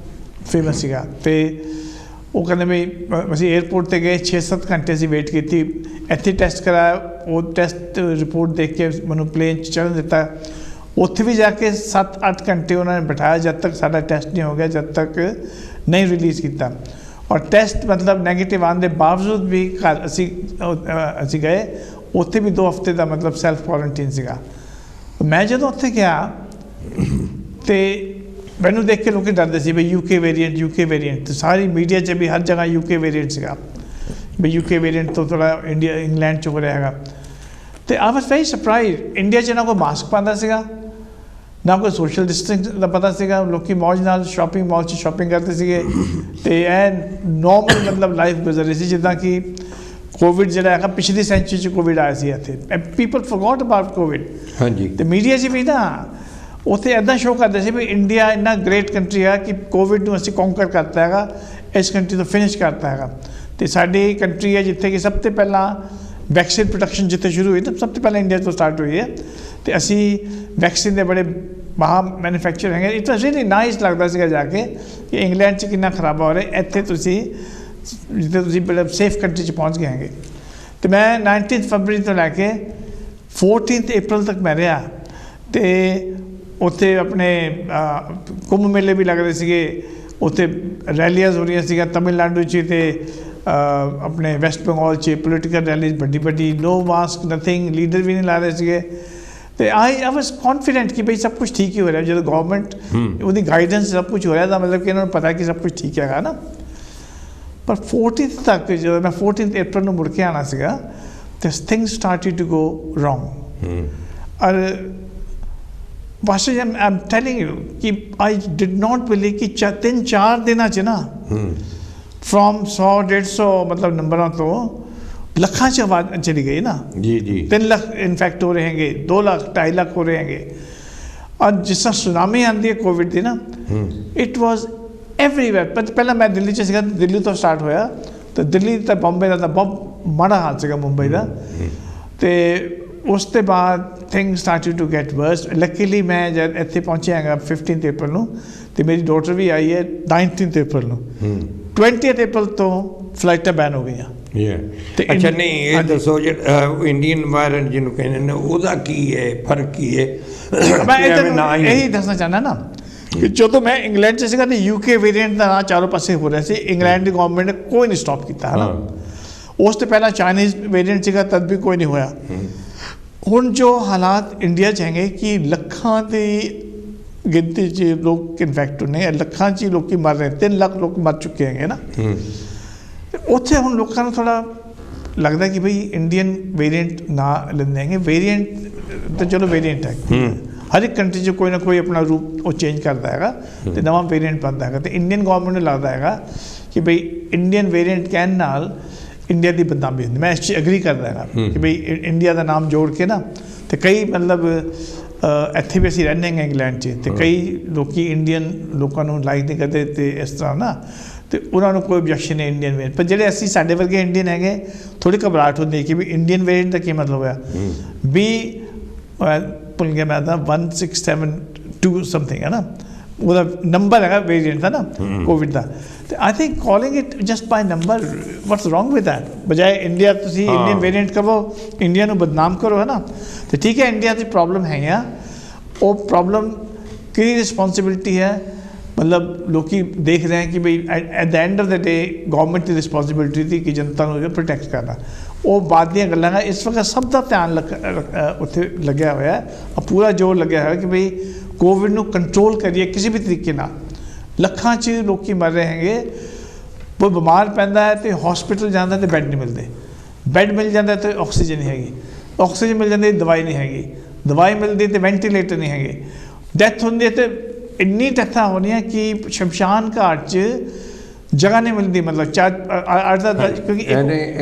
फेमस सीगा। तो वो कहते भी ਅਸੀਂ एयरपोर्ट ਤੇ गए 6-7 घंटे ਅਸੀਂ वेट की, ਇੱਥੇ ਟੈਸਟ कराया, वो टैसट रिपोर्ट देख के मैं प्लेन चढ़न दिता। उत्थे भी जाके 7-8 घंटे उन्होंने बिठाया जब तक साडा टैसट नहीं हो गया, जब तक नहीं रिलीज़ किया। और टैसट मतलब नैगेटिव आने के बावजूद भी घर असी गए, उत्थे भी 2 हफ्ते का मतलब सैल्फ क्वारंटीन सीगा। मैं जो उत्थे गया तो मैनू देख के लोग डरते थे भाई UK वेरीएंट। तो सारी मीडिया च भी हर जगह UK वेरीएंट सीगा, भाई UK वेरीएंट तो थोड़ा इंग्लैंड च हो रहा है। तो I was very surprise, India च ना कोई मास्क पाता सीगा, ना कोई सोशल डिस्टेंस का पता सीगा, लोग मौज नाल शॉपिंग मॉल च शॉपिंग करते थे। तो नॉर्मल मतलब लाइफ गुजर रही थी जिदा कि कोविड जो है पिछली सेंचुरी च कोविड आया सी इत्थे, पीपल फॉरगॉट अबाउट कोविड। हाँ जी। तो मीडिया च भी ना उत्थे इदा शो करते थे भी इंडिया इन्ना ग्रेट कंट्री है कि कोविड नूं असीं कॉन्कर करता है, ਇਸ ਕੰਟਰੀ ਤੋਂ ਫਿਨਿਸ਼ ਕਰਤਾ ਹੈਗਾ। ਤੇ ਸਾਡੀ ਕੰਟਰੀ ਹੈ ਜਿੱਥੇ ਕਿ ਸਭ ਤੋਂ ਪਹਿਲਾਂ ਵੈਕਸੀਨ ਪ੍ਰੋਡਕਸ਼ਨ ਜਿੱਥੇ ਸ਼ੁਰੂ ਹੋਈ ਤਾਂ ਸਭ ਤੋਂ ਪਹਿਲਾਂ ਇੰਡੀਆ ਤੋਂ ਸਟਾਰਟ ਹੋਈ ਹੈ। ਤੇ ਅਸੀਂ ਵੈਕਸੀਨ ਦੇ ਬੜੇ ਮਹਾ ਮੈਨੂਫੈਕਚਰ ਹੈਗੇ। ਇਟ ਵਾਸ ਰੀਅਲੀ ਨਾਈਸ ਲੱਗਦਾ ਸੀਗਾ ਜਾ ਕੇ ਕਿ ਇੰਗਲੈਂਡ 'ਚ ਕਿੰਨਾ ਖਰਾਬ ਹੋ ਰਿਹਾ, ਇੱਥੇ ਤੁਸੀਂ ਜਿੱਥੇ ਤੁਸੀਂ ਬੜੇ ਸੇਫ ਕੰਟਰੀ 'ਚ ਪਹੁੰਚ ਗਏ ਹੈਗੇ। ਤੇ ਮੈਂ 19 ਫਰਵਰੀ ਤੋਂ ਲੈ ਕੇ 14 ਅਪ੍ਰੈਲ ਤੱਕ ਮੈਂ ਰਿਹਾ। ਤੇ ਉੱਥੇ ਆਪਣੇ ਕੁੰਭ ਮੇਲੇ ਵੀ ਲੱਗਦੇ ਸੀਗੇ, ਉੱਥੇ ਰੈਲੀਜ਼ ਹੋ ਰਹੀਆਂ ਸੀਗੀਆਂ ਤਮਿਲਨਾਡੂ 'ਚ ਤੇ ਆਪਣੇ ਵੈਸਟ ਬੰਗਾਲ 'ਚ ਪੋਲੀਟੀਕਲ ਰੈਲੀਜ਼ ਵੱਡੀ ਵੱਡੀ, ਨੋ ਮਾਸਕ ਨਥਿੰਗ, ਲੀਡਰ ਵੀ ਨਹੀਂ ਲਾ ਰਹੇ ਸੀਗੇ। ਤੇ ਆਈ ਵਾਸ ਕੌਨਫੀਡੈਂਟ ਕਿ ਬਈ ਸਭ ਕੁਛ ਠੀਕ ਹੀ ਹੋ ਰਿਹਾ। ਜਦੋਂ ਗਵਰਨਮੈਂਟ ਉਹਦੀ ਗਾਈਡੈਂਸ ਸਭ ਕੁਛ ਹੋ ਰਿਹਾ ਤਾਂ ਮਤਲਬ ਕਿ ਇਹਨਾਂ ਨੂੰ ਪਤਾ ਕਿ ਸਭ ਕੁਛ ਠੀਕ ਹੈਗਾ ਨਾ। ਪਰ 14 ਤੱਕ ਜਦੋਂ ਮੈਂ 14 ਅਪ੍ਰੈਲ ਨੂੰ ਮੁੜ ਕੇ ਆਉਣਾ ਸੀਗਾ ਤੇ ਥਿੰਗਸ ਸਟਾਰਟਿਡ ਟੂ ਗੋ ਰੋਂਗ। ਔਰ ਬਸ ਆਮ ਟੈਲਿੰਗ ਯੂ ਕਿ ਆਈ ਡਿਡ ਨੋਟ ਬਿਲੀਵ ਕਿ 3-4 ਦਿਨਾਂ 'ਚ ਨਾ ਫਰੋਮ 100-150 ਮਤਲਬ ਨੰਬਰਾਂ ਤੋਂ ਲੱਖਾਂ 'ਚ ਆਵਾਜ਼ ਚਲੀ ਗਈ ਨਾ। ਜੀ ਜੀ 3 ਲੱਖ ਇਨਫੈਕਟ ਹੋ ਰਹੇ ਹੈਗੇ, 2 ਲੱਖ 2.5 ਲੱਖ ਹੋ ਰਹੇ ਹੈਗੇ। ਔਰ ਜਿਸ ਤਰ੍ਹਾਂ ਸੁਨਾਮੀ ਆਉਂਦੀ ਹੈ ਕੋਵਿਡ ਦੀ ਨਾ, ਇਟ ਵਾਜ਼ ਐਵਰੀਵੇਅਰ। ਪਰ ਪਹਿਲਾਂ ਮੈਂ ਦਿੱਲੀ 'ਚ ਸੀਗਾ, ਦਿੱਲੀ ਤੋਂ ਸਟਾਰਟ ਹੋਇਆ ਤੇ ਦਿੱਲੀ ਤਾਂ ਬੰਬੇ ਦਾ ਤਾਂ ਬਹੁਤ ਮਾੜਾ ਹਾਲ ਸੀਗਾ, ਮੁੰਬਈ ਦਾ। ਤੇ ਉਸ ਤੋਂ ਬਾਅਦ thing started to get worse. Luckily ਮੈਂ ਜਦ ਇੱਥੇ ਪਹੁੰਚਿਆ ਹੈਗਾ 15 ਅਪ੍ਰੈਲ ਨੂੰ ਤੇ ਮੇਰੀ ਡਾਟਰ ਵੀ ਆਈ ਹੈ 19 ਅਪ੍ਰੈਲ ਨੂੰ। 20 ਅਪ੍ਰੈਲ ਤੋਂ ਫਲਾਈਟਾਂ ਬੈਨ ਹੋ ਗਈਆਂ। ਅੱਛਾ, ਨਹੀਂ ਇਹ ਦੱਸੋ ਜਿਹੜਾ ਇੰਡੀਅਨ ਵਾਇਰਸ ਜਿਹਨੂੰ ਕਹਿੰਦੇ ਨੇ ਉਹਦਾ ਕੀ ਹੈ ਫਰਕ ਕੀ ਹੈ? ਮੈਂ ਇਹੀ ਦੱਸਣਾ ਚਾਹੁੰਦਾ ਨਾ ਕਿ ਜਦੋਂ ਮੈਂ ਇੰਗਲੈਂਡ 'ਚ ਸੀਗਾ ਤੇ UK ਵੇਰੀਐਂਟ ਦਾ ਨਾਂ ਚਾਰੋਂ ਪਾਸੇ ਹੋ ਰਿਹਾ ਸੀ। ਇੰਗਲੈਂਡ ਦੀ ਗਵਰਨਮੈਂਟ ਨੇ ਕੋਈ ਨਹੀਂ ਸਟਾਪ ਕੀਤਾ ਹੈ ਨਾ। ਉਸ ਤੋਂ ਪਹਿਲਾਂ ਚਾਈਨੀਜ਼ ਵੇਰੀਐਂਟ ਸੀਗਾ ਤਦ ਵੀ ਕੋਈ ਨਹੀਂ ਹੋਇਆ। ਹੁਣ ਜੋ ਹਾਲਾਤ ਇੰਡੀਆ 'ਚ ਹੈਗੇ ਕਿ ਲੱਖਾਂ ਦੀ ਗਿਣਤੀ 'ਚ ਲੋਕ ਇਨਫੈਕਟ ਨੇ, ਲੱਖਾਂ 'ਚ ਹੀ ਲੋਕ ਮਰ ਰਹੇ, 3 ਲੱਖ ਲੋਕ ਮਰ ਚੁੱਕੇ ਹੈਗੇ ਨਾ। ਉੱਥੇ ਹੁਣ ਲੋਕਾਂ ਨੂੰ ਥੋੜ੍ਹਾ ਲੱਗਦਾ ਕਿ ਬਈ ਇੰਡੀਅਨ ਵੇਰੀਐਂਟ ਨਾ ਲੈਂਦੇ ਹੈਗੇ। ਵੇਰੀਐਂਟ ਤਾਂ ਚਲੋ ਵੇਰੀਐਂਟ ਹੈ, ਹਰ ਇੱਕ ਕੰਟਰੀ 'ਚ ਕੋਈ ਨਾ ਕੋਈ ਆਪਣਾ ਰੂਪ ਉਹ ਚੇਂਜ ਕਰਦਾ ਹੈਗਾ ਤੇ ਨਵਾਂ ਵੇਰੀਐਂਟ ਬਣਦਾ ਹੈਗਾ। ਤੇ ਇੰਡੀਅਨ ਗੌਰਮੈਂਟ ਨੂੰ ਲੱਗਦਾ ਹੈਗਾ ਕਿ ਬਈ ਇੰਡੀਅਨ ਵੇਰੀਐਂਟ ਕਹਿਣ ਨਾਲ ਇੰਡੀਆ ਦੀ ਬਦਨਾਮੀ ਹੁੰਦੀ। ਮੈਂ ਇਸ 'ਚ ਐਗਰੀ ਕਰਦਾ ਹੈਗਾ ਕਿ ਬਈ ਇੰਡੀਆ ਦਾ ਨਾਮ ਜੋੜ ਕੇ ਨਾ ਤੇ ਕਈ ਮਤਲਬ ਇੱਥੇ ਵੀ ਅਸੀਂ ਰਹਿੰਦੇ ਹਾਂ ਇੰਗਲੈਂਡ 'ਚ ਤੇ ਕਈ ਲੋਕ ਇੰਡੀਅਨ ਲੋਕਾਂ ਨੂੰ ਲਾਈਕ ਨਹੀਂ ਕਰਦੇ ਤੇ ਇਸ ਤਰ੍ਹਾਂ ਨਾ, ਤੇ ਉਹਨਾਂ ਨੂੰ ਕੋਈ ਓਬਜੈਕਸ਼ਨ ਹੈ ਇੰਡੀਅਨ ਵੇਰੀਐਂਟ। ਪਰ ਜਿਹੜੇ ਅਸੀਂ ਸਾਡੇ ਵਰਗੇ ਇੰਡੀਅਨ ਹੈਗੇ ਥੋੜ੍ਹੀ ਘਬਰਾਹਟ ਹੁੰਦੀ ਹੈ ਕਿ ਵੀ ਇੰਡੀਅਨ ਵੇਰੀਐਂਟ ਦਾ ਕੀ ਮਤਲਬ ਹੋਇਆ। ਭੁੱਲ ਗਿਆ ਮੈਂ ਤਾਂ 1672 ਸਮਥਿੰਗ ਹੈ ਨਾ ਉਹਦਾ ਨੰਬਰ ਹੈਗਾ ਵੇਰੀਐਂਟ ਦਾ ਨਾ ਕੋਵਿਡ ਦਾ। ਤੇ I think calling it just by number, what's wrong with that? ਬਜਾਏ ਇੰਡੀਆ ਤੁਸੀਂ ਇੰਡੀਅਨ ਵੇਰੀਐਂਟ ਕਰੋ, ਇੰਡੀਆ ਨੂੰ ਬਦਨਾਮ ਕਰੋ ਹੈ ਨਾ। ਤੇ ਠੀਕ ਹੈ ਇੰਡੀਆ ਦੀ ਪ੍ਰੋਬਲਮ ਹੈ ਆ, ਉਹ ਪ੍ਰੋਬਲਮ ਕਿਹਦੀ ਰਿਸਪੌਂਸਿਬਿਲਿਟੀ ਹੈ? ਮਤਲਬ ਲੋਕੀ ਦੇਖ ਰਹੇ ਕਿ ਬਈ at the end of the day government the responsibility ਸੀ ਕਿ ਜਨਤਾ ਨੂੰ ਪ੍ਰੋਟੈਕਟ ਕਰਨਾ। ਉਹ ਬਾਅਦ ਦੀਆਂ ਗੱਲਾਂ ਹੈ। ਇਸ ਵਕਤ ਸਭ ਦਾ ਧਿਆਨ ਉੱਥੇ ਲੱਗਿਆ ਹੋਇਆ, ਪੂਰਾ ਜ਼ੋਰ ਲੱਗਿਆ ਹੋਇਆ ਕਿ ਬਈ ਕੋਵਿਡ ਨੂੰ ਕੰਟਰੋਲ ਕਰੀਏ ਕਿਸੇ ਵੀ ਤਰੀਕੇ ਨਾਲ। ਲੱਖਾਂ 'ਚ ਲੋਕੀ ਮਰ ਰਹੇ ਹੈਗੇ। ਕੋਈ ਬਿਮਾਰ ਪੈਂਦਾ ਹੈ ਤੇ ਹੌਸਪੀਟਲ ਜਾਂਦਾ ਤੇ ਬੈੱਡ ਨਹੀਂ ਮਿਲਦੇ, ਬੈੱਡ ਮਿਲ ਜਾਂਦਾ ਤੇ ਆਕਸੀਜਨ ਨਹੀਂ ਹੈਗੀ, ਆਕਸੀਜਨ ਮਿਲ ਜਾਂਦੀ ਦਵਾਈ ਨਹੀਂ ਹੈਗੀ, ਦਵਾਈ ਮਿਲਦੀ ਤੇ ਵੈਂਟੀਲੇਟਰ ਨਹੀਂ ਹੈਗੇ, ਡੈਥ ਹੁੰਦੀ ਹੈ ਤੇ ਇੰਨੀ ਡੈਥਾਂ ਹੋਣੀਆਂ ਕਿ ਸ਼ਮਸ਼ਾਨ ਘਾਟ 'ਚ ਜਗ੍ਹਾ ਨਹੀਂ ਮਿਲਦੀ। ਮਤਲਬ ਕਿਉਂਕਿ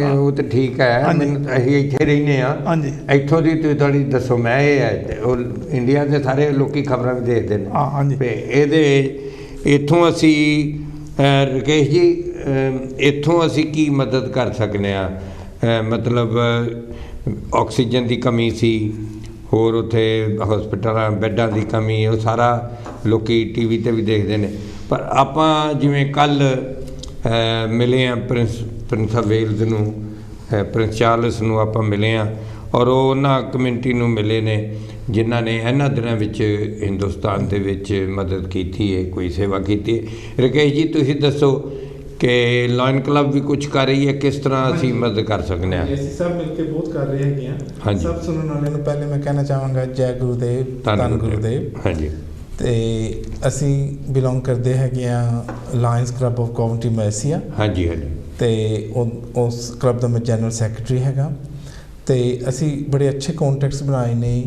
ਉਹ ਤਾਂ ਠੀਕ ਹੈ, ਮੈਨੂੰ ਅਸੀਂ ਇੱਥੇ ਰਹਿੰਦੇ ਹਾਂ, ਇੱਥੋਂ ਦੀ ਤੁਸੀਂ ਥੋੜ੍ਹੀ ਦੱਸੋ। ਮੈਂ ਇਹ ਹੈ ਉਹ ਇੰਡੀਆ ਦੇ ਸਾਰੇ ਲੋਕੀ ਖਬਰਾਂ ਵੀ ਦੇਖਦੇ ਨੇ ਤੇ ਇਹਦੇ ਇੱਥੋਂ ਅਸੀਂ ਰਕੇਸ਼ ਜੀ ਇੱਥੋਂ ਅਸੀਂ ਕੀ ਮਦਦ ਕਰ ਸਕਦੇ ਹਾਂ? ਮਤਲਬ ਆਕਸੀਜਨ ਦੀ ਕਮੀ ਸੀ, ਹੋਰ ਉੱਥੇ ਹਸਪਤਾਲਾਂ ਬੈੱਡਾਂ ਦੀ ਕਮੀ, ਉਹ ਸਾਰਾ ਲੋਕੀ TV 'ਤੇ ਵੀ ਦੇਖਦੇ ਨੇ। ਪਰ ਆਪਾਂ ਜਿਵੇਂ ਕੱਲ੍ਹ ਮਿਲੇ ਹਾਂ ਪ੍ਰਿੰਸ ਆਫ ਵੇਲਜ਼ ਨੂੰ, ਪ੍ਰਿੰਸ ਚਾਰਲਸ ਨੂੰ ਆਪਾਂ ਮਿਲੇ ਹਾਂ ਔਰ ਉਹ ਉਹਨਾਂ ਕਮਿਊਨਿਟੀ ਨੂੰ ਮਿਲੇ ਨੇ ਜਿਨ੍ਹਾਂ ਨੇ ਇਹਨਾਂ ਦਿਨਾਂ ਵਿੱਚ ਹਿੰਦੁਸਤਾਨ ਦੇ ਵਿੱਚ ਮਦਦ ਕੀਤੀ ਹੈ, ਕੋਈ ਸੇਵਾ ਕੀਤੀ ਹੈ। ਰਕੇਸ਼ ਜੀ ਤੁਸੀਂ ਦੱਸੋ ਕਿ ਲਾਇਨ ਕਲੱਬ ਵੀ ਕੁਝ ਕਰ ਰਹੀ ਹੈ, ਕਿਸ ਤਰ੍ਹਾਂ ਅਸੀਂ ਮਦਦ ਕਰ ਸਕਦੇ ਹਾਂ? ਅਸੀਂ ਸਭ ਮਿਲ ਕੇ ਬਹੁਤ ਕਰ ਰਹੇ ਹੈਗੇ ਹਾਂ। ਹਾਂਜੀ, ਸਭ ਸੁਣਨ ਵਾਲਿਆਂ ਨੂੰ ਪਹਿਲੇ ਮੈਂ ਕਹਿਣਾ ਚਾਹਾਂਗਾ ਜੈ ਗੁਰੂਦੇਵ, ਧੰਨ ਗੁਰੂਦੇਵ। ਹਾਂਜੀ, ਤੇ ਅਸੀਂ ਬਿਲੋਂਗ ਕਰਦੇ ਹੈਗੇ ਹਾਂ ਲਾਇਨਸ ਕਲੱਬ ਆਫ ਕਾਉਂਟੀ ਮੈਸੀਆ। ਹਾਂਜੀ ਹਾਂਜੀ। ਤੇ ਉਸ ਕਲੱਬ ਦਾ ਮੈਂ ਜਨਰਲ ਸੈਕਟਰੀ ਹੈਗਾ। ਤੇ ਅਸੀਂ ਬੜੇ ਅੱਛੇ ਕੌਂਟੈਕਟਸ ਬਣਾਏ ਨੇ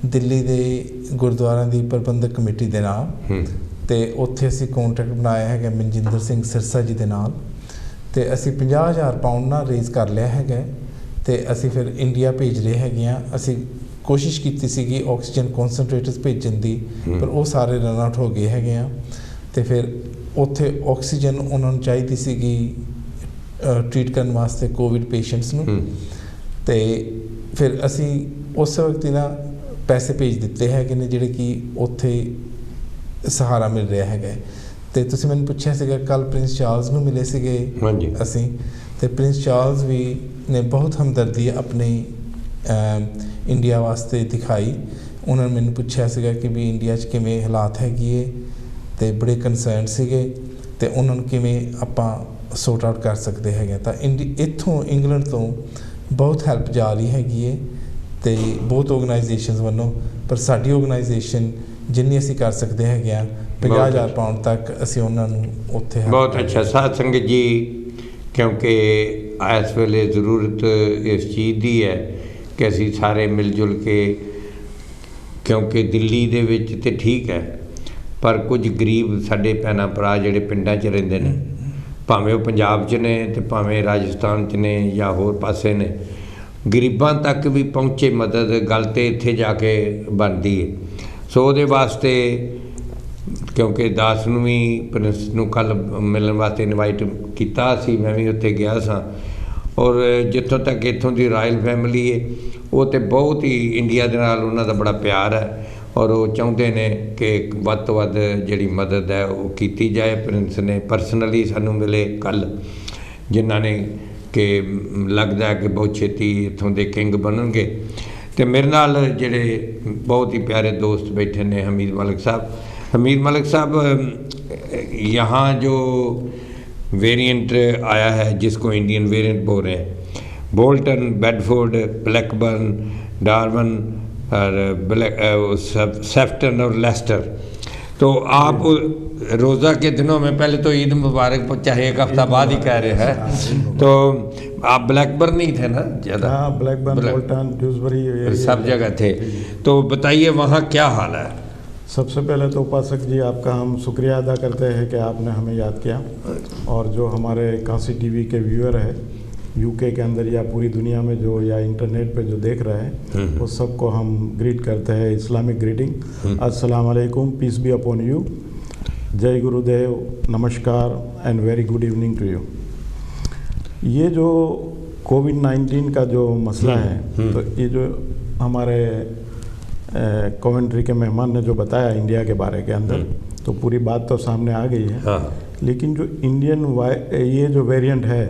ਦਿੱਲੀ ਦੇ ਗੁਰਦੁਆਰਿਆਂ ਦੀ ਪ੍ਰਬੰਧਕ ਕਮੇਟੀ ਦੇ ਨਾਲ। ਤੇ ਉੱਥੇ ਅਸੀਂ ਕੌਂਟੈਕਟ ਬਣਾਇਆ ਹੈਗਾ ਮਨਜਿੰਦਰ ਸਿੰਘ ਸਿਰਸਾ ਜੀ ਦੇ ਨਾਲ। ਤੇ ਅਸੀਂ 50,000 ਪਾਊਂਡ ਨਾਲ ਰੇਜ਼ ਕਰ ਲਿਆ ਹੈਗਾ ਤੇ ਅਸੀਂ ਫਿਰ ਇੰਡੀਆ ਭੇਜ ਰਹੇ ਹੈਗੇ ਹਾਂ। ਅਸੀਂ ਕੋਸ਼ਿਸ਼ ਕੀਤੀ ਸੀਗੀ ਆਕਸੀਜਨ ਕੌਨਸਨਟ੍ਰੇਟਰਸ ਭੇਜਣ ਦੀ, ਪਰ ਉਹ ਸਾਰੇ ਰਨ ਆਊਟ ਹੋ ਗਏ ਹੈਗੇ ਆ। ਤੇ ਫਿਰ ਉੱਥੇ ਆਕਸੀਜਨ ਉਹਨਾਂ ਨੂੰ ਚਾਹੀਦੀ ਸੀਗੀ ਟ੍ਰੀਟ ਕਰਨ ਵਾਸਤੇ ਕੋਵਿਡ ਪੇਸ਼ੈਂਟਸ ਨੂੰ, ਤੇ ਫਿਰ ਅਸੀਂ ਉਸ ਵਕਤ ਹੀ ਨਾ ਪੈਸੇ ਭੇਜ ਦਿੱਤੇ ਹੈਗੇ ਨੇ ਜਿਹੜੇ ਕਿ ਉੱਥੇ ਸਹਾਰਾ ਮਿਲ ਰਿਹਾ ਹੈਗਾ। ਤੇ ਤੁਸੀਂ ਮੈਨੂੰ ਪੁੱਛਿਆ ਸੀਗਾ ਕੱਲ ਪ੍ਰਿੰਸ ਚਾਰਲਸ ਨੂੰ ਮਿਲੇ ਸੀਗੇ ਅਸੀਂ, ਤੇ ਪ੍ਰਿੰਸ ਚਾਰਲਸ ਵੀ ਨੇ ਬਹੁਤ ਹਮਦਰਦੀ ਆਪਣੀ ਇੰਡੀਆ ਵਾਸਤੇ ਦਿਖਾਈ। ਉਹਨਾਂ ਨੇ ਮੈਨੂੰ ਪੁੱਛਿਆ ਸੀਗਾ ਕਿ ਵੀ ਇੰਡੀਆ 'ਚ ਕਿਵੇਂ ਹਾਲਾਤ ਹੈਗੀ ਹੈ, ਤੇ ਬੜੇ ਕੰਸਰਨ ਸੀਗੇ, ਤੇ ਉਹਨਾਂ ਨੂੰ ਕਿਵੇਂ ਆਪਾਂ ਸੋਰਟ ਆਊਟ ਕਰ ਸਕਦੇ ਹੈਗੇ। ਤਾਂ ਇੱਥੋਂ ਇੰਗਲੈਂਡ ਤੋਂ ਬਹੁਤ ਹੈਲਪ ਜਾ ਰਹੀ ਹੈਗੀ ਹੈ, ਤੇ ਬਹੁਤ ਆਰਗੇਨਾਈਜੇਸ਼ਨਸ ਵੱਲੋਂ, ਪਰ ਸਾਡੀ ਆਰਗੇਨਾਈਜੇਸ਼ਨ ਜਿੰਨੀ ਅਸੀਂ ਕਰ ਸਕਦੇ ਹੈਗੇ ਆ 50,000 ਪਾਉਂਡ ਤੱਕ ਅਸੀਂ ਉਹਨਾਂ ਨੂੰ ਉੱਥੇ। ਬਹੁਤ ਅੱਛਾ ਸਾਧ ਸੰਗਤ ਜੀ, ਕਿਉਂਕਿ ਇਸ ਵੇਲੇ ਜ਼ਰੂਰਤ ਇਸ ਚੀਜ਼ ਦੀ ਹੈ ਕਿ ਅਸੀਂ ਸਾਰੇ ਮਿਲ ਜੁਲ ਕੇ, ਕਿਉਂਕਿ ਦਿੱਲੀ ਦੇ ਵਿੱਚ ਤਾਂ ਠੀਕ ਹੈ, ਪਰ ਕੁਝ ਗਰੀਬ ਸਾਡੇ ਭੈਣਾਂ ਭਰਾ ਜਿਹੜੇ ਪਿੰਡਾਂ 'ਚ ਰਹਿੰਦੇ ਨੇ, ਭਾਵੇਂ ਉਹ ਪੰਜਾਬ 'ਚ ਨੇ ਅਤੇ ਭਾਵੇਂ ਰਾਜਸਥਾਨ 'ਚ ਨੇ ਜਾਂ ਹੋਰ ਪਾਸੇ ਨੇ, ਗਰੀਬਾਂ ਤੱਕ ਵੀ ਪਹੁੰਚੇ ਮਦਦ, ਗੱਲ ਤਾਂ ਇੱਥੇ ਜਾ ਕੇ ਬਣਦੀ ਹੈ। ਸੋ ਉਹਦੇ ਵਾਸਤੇ, ਕਿਉਂਕਿ ਦਾਸ ਨੂੰ ਵੀ ਪ੍ਰਿੰਸ ਨੂੰ ਕੱਲ੍ਹ ਮਿਲਣ ਵਾਸਤੇ ਇਨਵਾਈਟ ਕੀਤਾ ਸੀ, ਮੈਂ ਵੀ ਉੱਥੇ ਗਿਆ ਸਾਂ। ਔਰ ਜਿੱਥੋਂ ਤੱਕ ਇੱਥੋਂ ਦੀ ਰਾਇਲ ਫੈਮਿਲੀ ਹੈ, ਉਹ ਤਾਂ ਬਹੁਤ ਹੀ ਇੰਡੀਆ ਦੇ ਨਾਲ ਉਹਨਾਂ ਦਾ ਬੜਾ ਪਿਆਰ ਹੈ, ਔਰ ਉਹ ਚਾਹੁੰਦੇ ਨੇ ਕਿ ਵੱਧ ਤੋਂ ਵੱਧ ਜਿਹੜੀ ਮਦਦ ਹੈ ਉਹ ਕੀਤੀ ਜਾਏ। ਪ੍ਰਿੰਸ ਨੇ ਪਰਸਨਲੀ ਸਾਨੂੰ ਮਿਲੇ ਕੱਲ੍ਹ, ਜਿਨ੍ਹਾਂ ਨੇ ਕਿ ਲੱਗਦਾ ਕਿ ਬਹੁਤ ਛੇਤੀ ਇੱਥੋਂ ਦੇ ਕਿੰਗ ਬਣਨਗੇ। ਅਤੇ ਮੇਰੇ ਨਾਲ ਜਿਹੜੇ ਬਹੁਤ ਹੀ ਪਿਆਰੇ ਦੋਸਤ बैठे ने, हमीद मलिक साहब यहाँ जो वेरिएंट आया है जिसको इंडियन वेरिएंट बोल रहे हैं, बोल्टन, बेडफोर्ड, ब्लैकबर्न, डार्वन और सेफ्टन और लेस्टर, तो आप रोज़ा के दिनों में, पहले तो ईद मुबारक चाहे एक हफ्ता बाद ही कह रहे हैं, तो आप ब्लैकबर्न ही थे ना ज़्यादा? हाँ, ब्लैकबर्न, बोल्टन, ड्यूसबरी सब जगह थे। तो बताइए वहाँ क्या हाल है? सबसे पहले तो उपासक जी आपका हम शुक्रिया अदा करते हैं कि आपने हमें याद किया, और जो हमारे काशी टीवी के व्यूअर है यूके के अंदर या पूरी दुनिया में जो या इंटरनेट पे जो देख रहे हैं, वो सबको हम ग्रीट करते हैं इस्लामिक ग्रीटिंग, अस्सलाम वालेकुम, piece B upon you, Jai Gurudev, नमस्कार and very good evening to you. ये जो कोविड-19 का जो मसला है, तो ये जो हमारे कमेंट्री के मेहमान ने जो बताया इंडिया के बारे के अंदर, तो पूरी बात तो सामने आ गई है। हाँ। लेकिन जो इंडियन ये जो वेरिएंट है,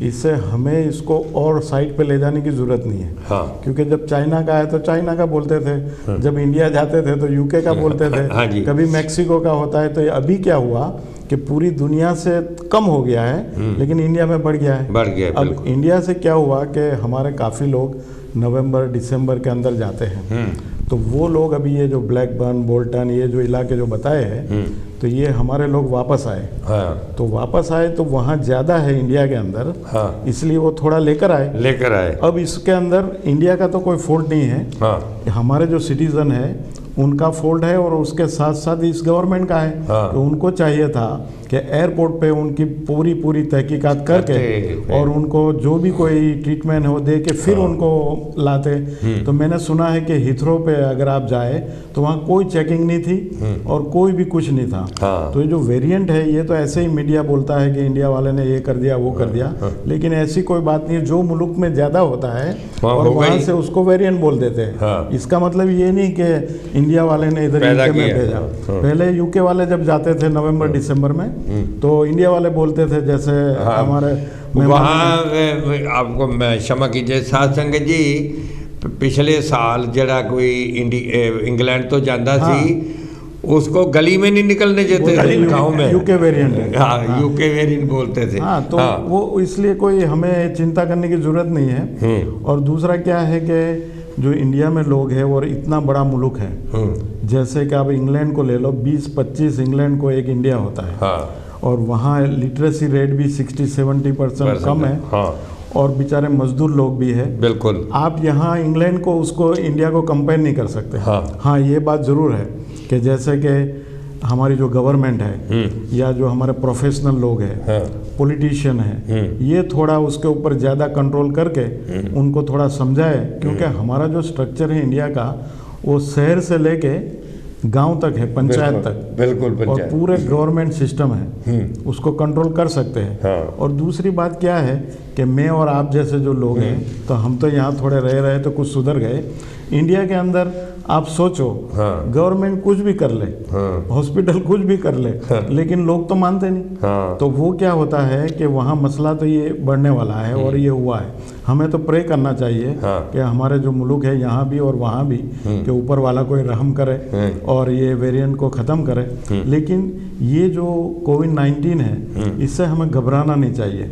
इससे हमें इसको और साइड पे ले जाने की ज़रूरत नहीं है। हाँ। क्योंकि जब चाइना का है तो चाइना का बोलते थे, हाँ। जब इंडिया जाते थे तो यूके का बोलते थे, हाँ जी। कभी मैक्सिको का होता है। तो अभी क्या हुआ कि पूरी दुनिया से कम हो गया है, लेकिन इंडिया में बढ़ गया है। अब इंडिया से क्या हुआ कि हमारे काफ़ी लोग नवंबर दिसंबर के अंदर जाते हैं, तो वो लोग अभी ये जो ब्लैकबर्न, बोल्टन, ये जो इलाके जो बताए हैं, तो ये हमारे लोग वापस आए। हाँ। तो वापस आए तो वहाँ ज़्यादा है इंडिया के अंदर। हाँ। इसलिए वो थोड़ा लेकर आए। अब इसके अंदर इंडिया का तो कोई फॉल्ट नहीं है। हाँ। हमारे जो सिटीज़न है उनका फॉल्ट है, और उसके साथ साथ इस गवर्नमेंट का है। हाँ। तो उनको चाहिए था कि एयरपोर्ट पे उनकी पूरी तहकीकात करके और उनको जो भी कोई ट्रीटमेंट हो दे के फिर उनको लाते। तो मैंने सुना है कि हीथ्रो पे अगर आप जाए तो वहाँ कोई चेकिंग नहीं थी और कोई भी कुछ नहीं था। हाँ। तो ये जो वेरिएंट है, ये तो ऐसे ही मीडिया बोलता है कि इंडिया वाले ने ये कर दिया, वो कर दिया, लेकिन ऐसी कोई बात नहीं है। जो मुल्क में ज़्यादा होता है और वहाँ से उसको वेरिएंट बोल देते हैं। इसका मतलब ये नहीं कि इंडिया वाले ने इधर यूके में भेजा। पहले यूके वाले जब जाते थे नवंबर दिसंबर में, तो इंडिया वाले बोलते थे जैसे हमारे वहाँ, आपको मैं क्षमा कीजिए साध संगत जी, पिछले साल जरा कोई इंग्लैंड तो जाता सी, उसको गली में नहीं निकलने देते थे, गाँव में यूके वेरिएंट। हाँ, यूके वेरिएंट बोलते थे। हाँ, तो वो इसलिए कोई हमें चिंता करने की जरूरत नहीं है। और दूसरा क्या है कि जो इंडिया में लोग हैं और इतना बड़ा मुल्क है, जैसे कि आप इंग्लैंड को ले लो, 20-25 इंग्लैंड को एक इंडिया होता है। हाँ। और वहाँ लिटरेसी रेट भी 60-70% कम है। हाँ। और बेचारे मजदूर लोग भी है। बिल्कुल। आप यहाँ इंग्लैंड को उसको इंडिया को कंपेयर नहीं कर सकते। हाँ, ये बात ज़रूर है कि जैसे कि हमारी जो गवर्नमेंट है या जो हमारे प्रोफेशनल लोग हैं, पॉलिटिशियन है, ये थोड़ा उसके ऊपर ज़्यादा कंट्रोल करके उनको थोड़ा समझाए। क्योंकि हमारा जो स्ट्रक्चर है इंडिया का, वो शहर से लेके गांव तक है, पंचायत बिल्कुल, तक, बिल्कुल और पंचायत। पूरे गवर्नमेंट सिस्टम है, उसको कंट्रोल कर सकते हैं। हाँ। और दूसरी बात क्या है कि मैं और आप जैसे जो लोग हैं, तो हम तो यहाँ थोड़े रह रहे तो कुछ सुधर गए। इंडिया के अंदर आप सोचो, हाँ। गवर्नमेंट कुछ भी कर ले, हाँ। हॉस्पिटल कुछ भी कर ले, हाँ। लेकिन लोग तो मानते नहीं। हाँ। तो वो क्या होता है कि वहाँ मसला तो ये बढ़ने वाला है और ये हुआ है। हमें तो प्रे करना चाहिए हाँ। कि हमारे जो मुल्क है यहाँ भी और वहाँ भी, कि ऊपर वाला कोई रहम करे और ये वेरिएंट को ख़त्म करे। लेकिन ये जो कोविड-19 है, इससे हमें घबराना नहीं चाहिए,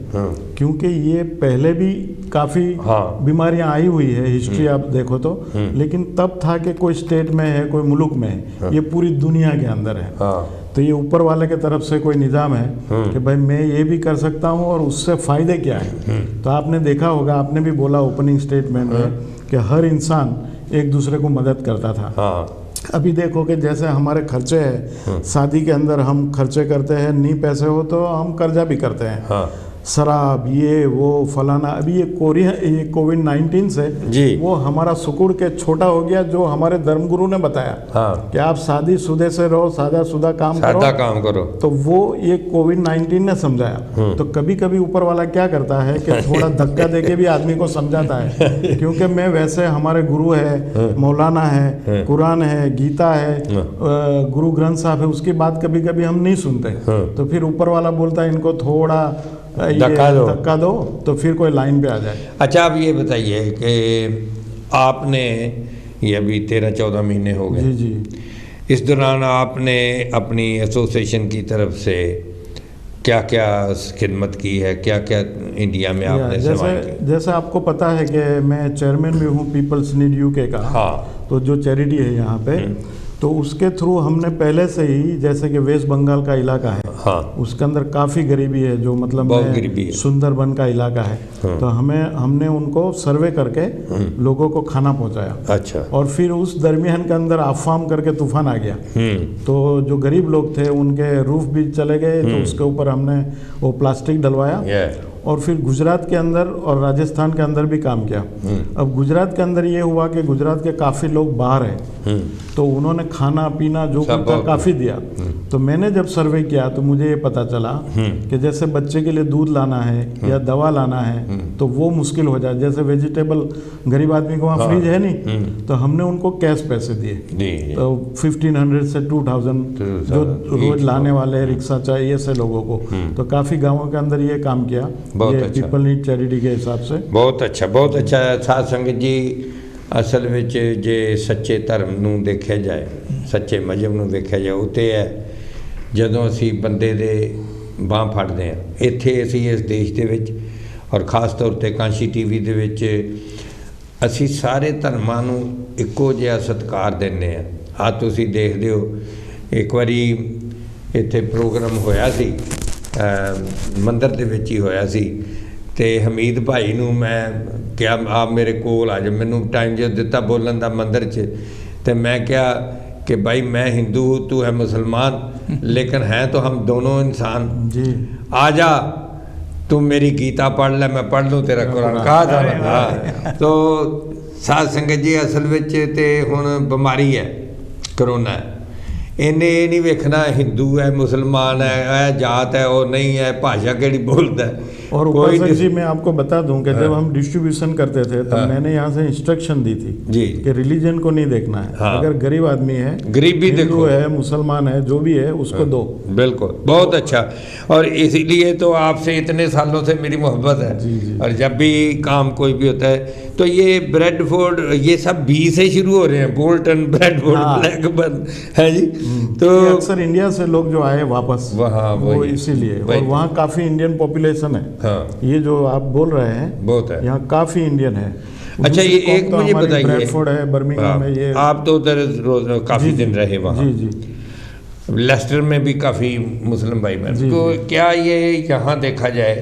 क्योंकि ये पहले भी काफ़ी हाँ। बीमारियां आई हुई है, हिस्ट्री आप देखो तो। लेकिन तब था कि कोई स्टेट में है, कोई मुल्क में है, ये पूरी दुनिया के अंदर है। हाँ। तो ये ऊपर वाले की तरफ से कोई निज़ाम है कि भाई मैं ये भी कर सकता हूँ और उससे फ़ायदे क्या है। तो आपने देखा होगा, आपने भी बोला ओपनिंग स्टेटमेंट में कि हर इंसान एक दूसरे को मदद करता था। हाँ। अभी देखो कि जैसे हमारे खर्चे हैं, शादी के अंदर हम खर्चे करते हैं, नहीं पैसे हो तो हम कर्जा भी करते हैं। हाँ। शराब, ये वो फलाना। अभी ये कोविड-19 से जी। वो हमारा सुकुड़ के छोटा हो गया, जो हमारे धर्मगुरु ने बताया हाँ। कि आप शादी शुदे से रहो, सादा सुदा काम करो। सादा काम करो। तो वो ये कोविड-19 ने समझाया। तो कभी कभी ऊपर वाला क्या करता है कि थोड़ा धक्का देके भी आदमी को समझाता है, क्योंकि मैं वैसे हमारे गुरु है, मौलाना है, कुरान है, गीता है, गुरु ग्रंथ साहब है, उसकी बात कभी कभी हम नहीं सुनते। तो फिर ऊपर वाला बोलता है इनको थोड़ा धक्का दो तो फिर कोई लाइन पे आ जाए। अच्छा, आप ये बताइए कि आपने ये अभी 13-14 महीने हो गए, जी जी, इस दौरान आपने अपनी एसोसिएशन की तरफ से क्या क्या खिदमत की है, क्या क्या इंडिया में आपने सेवाएं की? जैसे आपको पता है कि मैं चेयरमैन भी हूँ पीपल्स नीड यूके का। हाँ। तो जो चैरिटी है यहाँ पे, तो उसके थ्रू हमने पहले से ही, जैसे कि वेस्ट बंगाल का इलाका है, हाँ। उसके अंदर काफ़ी गरीबी है, जो मतलब बहुत गरीबी है। सुंदरबन का इलाका है। तो हमने उनको सर्वे करके लोगों को खाना पहुंचाया। अच्छा। और फिर उस दरमियान के अंदर आफाम करके तूफान आ गया। तो जो गरीब लोग थे उनके रूफ भी चले गए, तो उसके ऊपर हमने वो प्लास्टिक डलवाया। और फिर गुजरात के अंदर और राजस्थान के अंदर भी काम किया। अब गुजरात के अंदर ये हुआ कि गुजरात के काफ़ी लोग बाहर हैं, तो उन्होंने खाना पीना जो कुछ था काफ़ी दिया। तो मैंने जब सर्वे किया तो मुझे ये पता चला कि जैसे बच्चे के लिए दूध लाना है या दवा लाना है तो वो मुश्किल हो जाए। जैसे वेजिटेबल गरीब आदमी को वहाँ फ्रिज है नहीं, तो हमने उनको कैश पैसे दिए। तो 1500 से 2000 जो रोज लाने वाले रिक्शा चाहिए से लोगों को, तो काफ़ी गाँवों के अंदर ये काम किया। बहुत ये अच्छा। पीपल नीड चैरिटी के हिसाब से बहुत अच्छा, बहुत अच्छा। साध संगत जी, असल ਵਿੱਚ ਜੇ ਸੱਚੇ ਧਰਮ ਨੂੰ ਦੇਖਿਆ ਜਾਏ, ਸੱਚੇ ਮਜ਼ਹਬ ਨੂੰ ਦੇਖਿਆ ਜਾਏ, ਉਹ ਤੇ ਹੈ ਜਦੋਂ ਅਸੀਂ ਬੰਦੇ ਦੇ ਬਾਂਹ ਫੜਦੇ ਹਾਂ। ਇੱਥੇ ਅਸੀਂ ਇਸ ਦੇਸ਼ ਦੇ ਵਿੱਚ ਔਰ ਖਾਸ ਤੌਰ ਤੇ ਕਾਂਸ਼ੀ ਟੀਵੀ ਦੇ ਵਿੱਚ ਅਸੀਂ ਸਾਰੇ ਧਰਮਾਂ ਨੂੰ ਇੱਕੋ ਜਿਹਾ ਸਤਿਕਾਰ ਦਿੰਦੇ ਹਾਂ। ਆ ਤੁਸੀਂ ਦੇਖਦੇ ਹੋ, ਇੱਕ ਵਾਰੀ ਇੱਥੇ ਪ੍ਰੋਗਰਾਮ ਹੋਇਆ ਸੀ, ਮੰਦਰ ਦੇ ਵਿੱਚ ਹੀ ਹੋਇਆ ਸੀ, ਤੇ ਹਮੀਦ ਭਾਈ ਨੂੰ ਮੈਂ ਕਿਹਾ ਆਪ ਮੇਰੇ ਕੋਲ ਆ ਜਾ। ਮੈਨੂੰ ਟਾਈਮ ਜੋ ਦਿੱਤਾ ਬੋਲਣ ਦਾ ਮੰਦਰ 'ਚ, ਤੇ मैं क्या कि भाई मैं हिंदू हूँ, तू है मुसलमान, लेकिन हैं तो हम दोनों इंसान जी। आ जा, तुम मेरी गीता पढ़ ले, मैं पढ़ लूँ तेरा कुरान। कहा था। तो साध संगत जी, असल ਵਿੱਚ ਤੇ ਹੁਣ ਬਿਮਾਰੀ ਹੈ, ਕਰੋਨਾ ਹੈ। ਇਹਨੇ ਇਹ ਨਹੀਂ ਵੇਖਣਾ हिंदू है मुसलमान है, ਇਹ जात है वो नहीं है, भाषा केड़ी बोलता है। और उपासक जी मैं आपको बता दूं कि जब हम डिस्ट्रीब्यूशन करते थे तब मैंने यहाँ से इंस्ट्रक्शन दी थी जी कि रिलीजन को नहीं देखना है। हाँ। अगर गरीब आदमी है, गरीब भी हिंदू देखो, है, मुसलमान है, जो भी है उसको दो। बिल्कुल, बहुत अच्छा। और इसीलिए तो आपसे इतने सालों से मेरी मोहब्बत है। जी, जी। और जब भी काम कोई भी होता है तो ये ब्रेडफोर्ड, ये सब बी से शुरू हो रहे हैं, बोल्टन, ब्रेडफोर्ड, हाँ। ब्लैकबर्न है जी। तो ये अक्सर इंडिया से लोग जो आए वापस, वहाँ वो वही, इसीलिए। वही। और वहाँ काफ़ी इंडियन पॉपुलेशन है। हाँ। ये जो आप बोल रहे हैं बहुत है। यहाँ काफ़ी इंडियन है। अच्छा, दूसरी ये कौम एक तो मुझे हमारी बताइए, ब्रैडफोर्ड है, बर्मिंघम है, ये आप तो उधर रोज काफ़ी दिन रहे वहाँ। जी जी। लेस्टर में भी काफ़ी मुस्लिम भाई बहन। जी, तो जी। क्या ये यहाँ देखा जाए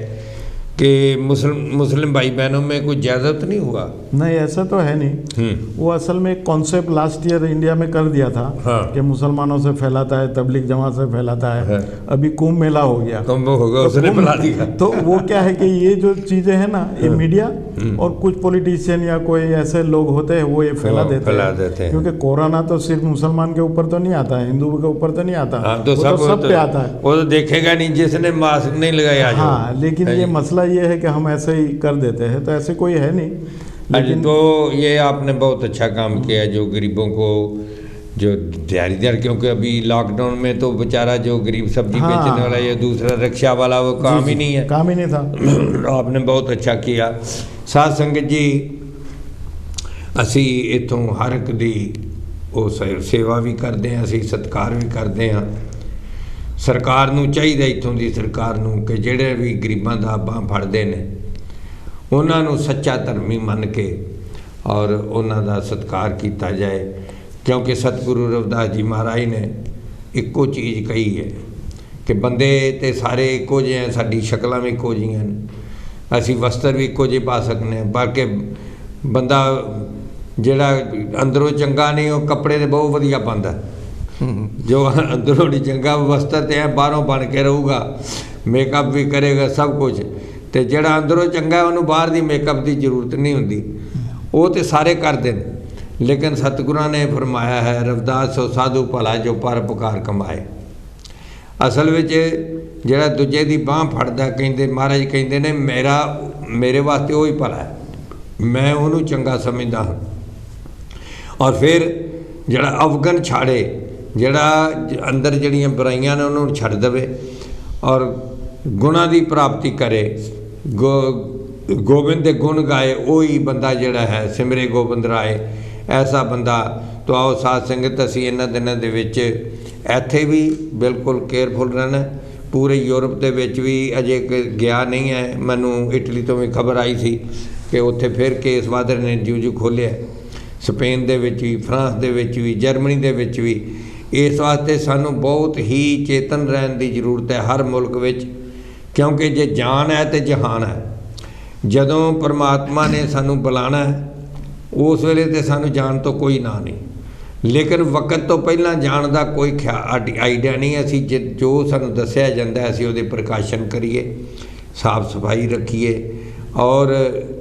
कि मुस्लिम भाई बहनों में कोई ज़्यादा तो नहीं हुआ? नहीं, ऐसा तो है नहीं। वो असल में एक कॉन्सेप्ट लास्ट ईयर इंडिया में कर दिया था। हाँ। कि मुसलमानों से फैलाता है, तबलीग जमात से फैलाता है। हाँ। अभी कुंभ मेला हो गया, कुंभ होगा, उसने फैला दिया। तो वो क्या है कि ये जो चीज़ें हैं ना, ये मीडिया और कुछ पॉलिटिशियन या कोई ऐसे लोग होते हैं वो ये फैला देते हैं। क्योंकि कोरोना तो सिर्फ मुसलमान के ऊपर तो नहीं आता है, हिंदू के ऊपर तो नहीं आता। हाँ, तो सब पे आता है। वो तो देखेगा नहीं जिसने मास्क नहीं लगाया। हाँ, लेकिन ये मसला ये है कि हम ऐसे ही कर देते हैं, तो ऐसे कोई है नहीं। लेकिन तो ये आपने बहुत अच्छा काम किया, जो गरीबों को जो दिहाड़ीदार, क्योंकि अभी लॉकडाउन में तो बेचारा जो गरीब सब्जी बेचने वाला या दूसरा रिक्शा वाला, वो काम ही नहीं है, काम ही नहीं था। आपने बहुत अच्छा किया। साध संगत जी, ਅਸੀਂ इतों हर एक दी वो सेवा भी करते हैं, ਅਸੀਂ सत्कार भी करते हैं। सरकार नूं चाहिए, इतों की सरकार नूं कि ਜਿਹੜੇ भी गरीबां दा बांह फड़दे ने ਉਹਨਾਂ ਨੂੰ सच्चा धर्मी मन के और ਉਹਨਾਂ ਦਾ सत्कार किया जाए। क्योंकि सतगुरु रविदास जी महाराज ने इक्को चीज़ कही है कि बंदे तो सारे इक्को ਜਿਹੇ हैं, साडी शक्लां भी इक्को जिहियां ने, ਅਸੀਂ वस्त्र भी इक्को ਜਿਹੇ पा सकते हैं, बाकी बंदा ਜਿਹੜਾ अंदरों चंगा नहीं वो कपड़े तो बहुत वधिया पांदा, जो अंदरों नहीं चंगा वस्त्र तो है बाहरों बन के रहूगा, मेकअप भी करेगा सब कुछ, तो ਜਿਹੜਾ अंदरों चंगा उन्होंने बाहर की मेकअप की जरूरत नहीं होंदी, वो तो सारे करते हैं। लेकिन सतगुरां ने फरमाया है, रविदास सो साधु भला जो परोपकार कमाए। असल में ਜਿਹੜਾ दूजे की बांह फड़दा, कहते महाराज कहते ने मेरे वास्ते वो ही भला है, मैं उन्होंने चंगा समझदा हाँ। और फिर जड़ा अवगन छाड़े, जड़ा अंदर जड़ियाँ बुराइयां ने उन्होंने छड़ दवे और गुणा की प्राप्ति करे, गोबिंद के गुण गाए, वही बंदा जड़ा है सिमरे गोबिंद राय, ऐसा बंदा। तो आओ साध संगत, असी इन्हां दिनां दे विच इत्थे भी बिल्कुल केयरफुल रहना। पूरे यूरोप के विच भी अजे गया नहीं है, मैनू इटली तो भी खबर आई थी कि उत्थे फिर केस वध रहे ने, जिਉਂ खोलिया स्पेन दे विच भी, फ्रांस दे विच भी, जर्मनी दे विच भी। इस वास्ते सानू बहुत ही चेतन रहने की जरूरत है हर मुल्क विच, क्योंकि जे जान है तो जहान है। जदों परमात्मा ने सानू बुलाना है उस वेले तो सानू जान तो कोई ना नहीं, लेकिन वक्त तो पहला जान का कोई आइडिया नहीं। असी जो सानू दस्या जाता है असी उहदे प्रकाशन करिए, साफ सफाई रखिए और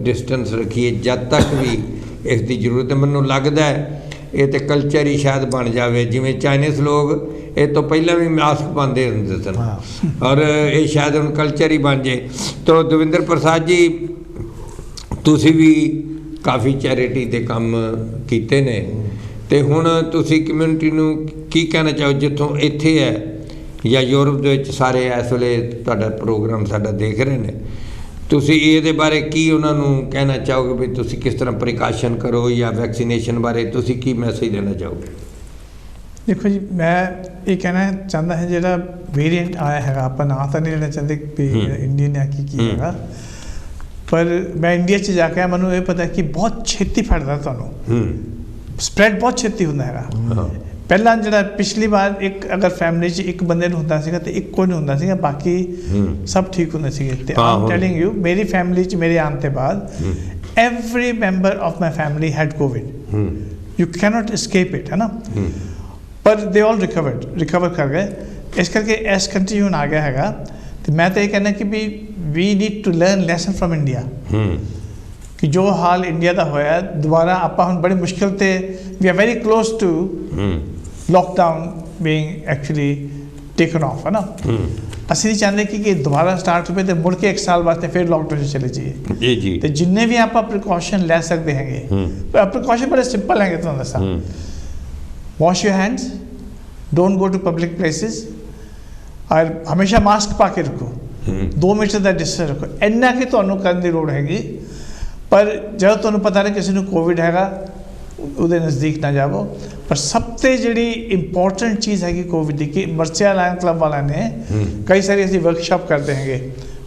डिस्टेंस रखिए। जब तक भी इसकी जरूरत है, मैनू लगता है ये तो कल्चर ही शायद बन जाए, जिमें चाइनीज़ लोग ये तो पहले भी मास्क पाते होंदे सन, और ये शायद हम कल्चर ही बन जाए। तो दविंदर प्रसाद जी, तुसी भी काफ़ी चैरिटी के काम किए ने, तो हुण तुसी कम्यूनिटी नूं की कहना चाहो, जितों इत्थे है या यूरोप दे विच सारे इस वेले तुहाडा प्रोग्राम साडा देख रहे हैं, तुसी इहदे बारे की उन्हां नूं कहना चाहोगे भी तुसी किस तरह प्रिकाशन करो, या वैक्सीनेशन बारे तुसी की मैसेज देना चाहोगे? देखो जी, मैं ये कहना चाहता है, जो वेरिएंट आया है, आप ना तो नहीं लेना चाहते भी इंडियन या की है, पर मैं इंडिया च जाके आया, मैनू ये पता है कि बहुत छेती फैलता, तुहानू स्प्रैड बहुत छेती होंदा है। पहला जो पिछली बार एक अगर फैमिली च एक बंदे नूं हुंदा सीगा ते एक कोई नहीं हुंदा सीगा, बाकी सब ठीक होंदे सीगे। ते आई एम टेलिंग यू, मेरी फैमिली च मेरे आने के बाद every member of my family had Covid. You cannot escape it, है ना। पर दे ऑल रिकवर कर गए। इस करके इस कंट्री हुण आ गया है, तो मैं तो ये कहना कि भी we need to learn lesson from India, कि जो हाल इंडिया का होया दोबारा आपां हुण बड़ी मुश्किल ते we are very close to lockdown being actually taken off, है ना। ਅਸੀਂ नहीं चाहते कि दोबारा स्टार्ट हो तो मुड़ के एक साल वास्ते फिर लॉकडाउन चले जाइए जी। तो जिन्ने भी आप प्रिकॉशन ले सकते हैं, प्रिकॉशन बड़े सिंपल हैं, तो दसा wash your hands, don't go to public places, और हमेशा मास्क पा के रखो, 2 मीटर का डिस्टेंस रखो, इन्ना कि तुहानू करने की लोड़ हैगी। पर जब तुहानू पता नहीं किसी को कोविड हैगा उहदे नज़दीक ना जावो। पर सबसे जिहड़ी इंपॉर्टेंट चीज़ हैगी कोविड की, कि मर्चिया लायन क्लब वाला ने कई सारी ऐसी वर्कशॉप करते हैं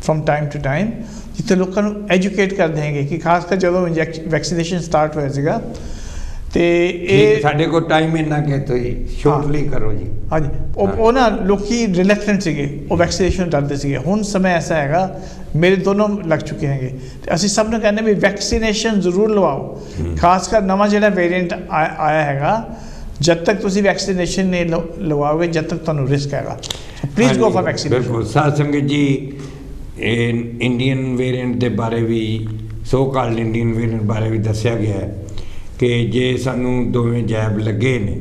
फ्रॉम टाइम टू टाइम, जितने लोगों को एजुकेट करते हैं कि खासकर जो वैक्सीनेशन स्टार्ट होया सीगा ਤੇ ਠੀਕ, ਇਹ ਸਾਡੇ ਕੋਲ ਟਾਈਮ ਇੰਨਾ ਕਿ ਤੁਸੀਂ ਸ਼ੋਰਟਲੀ ਕਰੋ ਜੀ। ਹਾਂਜੀ, ਉਹ ਨਾ ਲੋਕੀ ਰਿਲੈਕਟੈਂਟ ਸੀਗੇ, ਉਹ ਵੈਕਸੀਨੇਸ਼ਨ ਡਰਦੇ ਸੀਗੇ। ਹੁਣ ਸਮਾਂ ਐਸਾ ਹੈਗਾ, ਮੇਰੇ ਦੋਨੋਂ ਲੱਗ ਚੁੱਕੇ ਹੈਗੇ, ਤੇ ਅਸੀਂ ਸਭ ਨੂੰ ਕਹਿੰਦੇ ਵੀ ਵੈਕਸੀਨੇਸ਼ਨ ਜ਼ਰੂਰ ਲਵਾਓ। ਖਾਸ ਕਰ ਨਵਾਂ ਜਿਹੜਾ ਵੇਰੀਐਂਟ ਆਇਆ ਹੈਗਾ, ਜਦ ਤੱਕ ਤੁਸੀਂ ਵੈਕਸੀਨੇਸ਼ਨ ਨਹੀਂ ਲਵਾਓਗੇ, ਜਦ ਤੱਕ ਤੁਹਾਨੂੰ ਰਿਸਕ ਹੈਗਾ। Please go for vaccination. ਬਿਲਕੁਲ ਸਾਧ ਸੰਗਤ ਜੀ, ਇਹ ਇੰਡੀਅਨ ਵੇਰੀਐਂਟ ਦੇ ਬਾਰੇ ਵੀ, ਸੋ ਕਾਲਡ ਇੰਡੀਅਨ ਵੇਰੀਐਂਟ ਬਾਰੇ ਵੀ ਦੱਸਿਆ ਗਿਆ ਹੈ ਕਿ ਜੇ ਸਾਨੂੰ ਦੋਵੇਂ ਜੈਬ ਲੱਗੇ ਨੇ,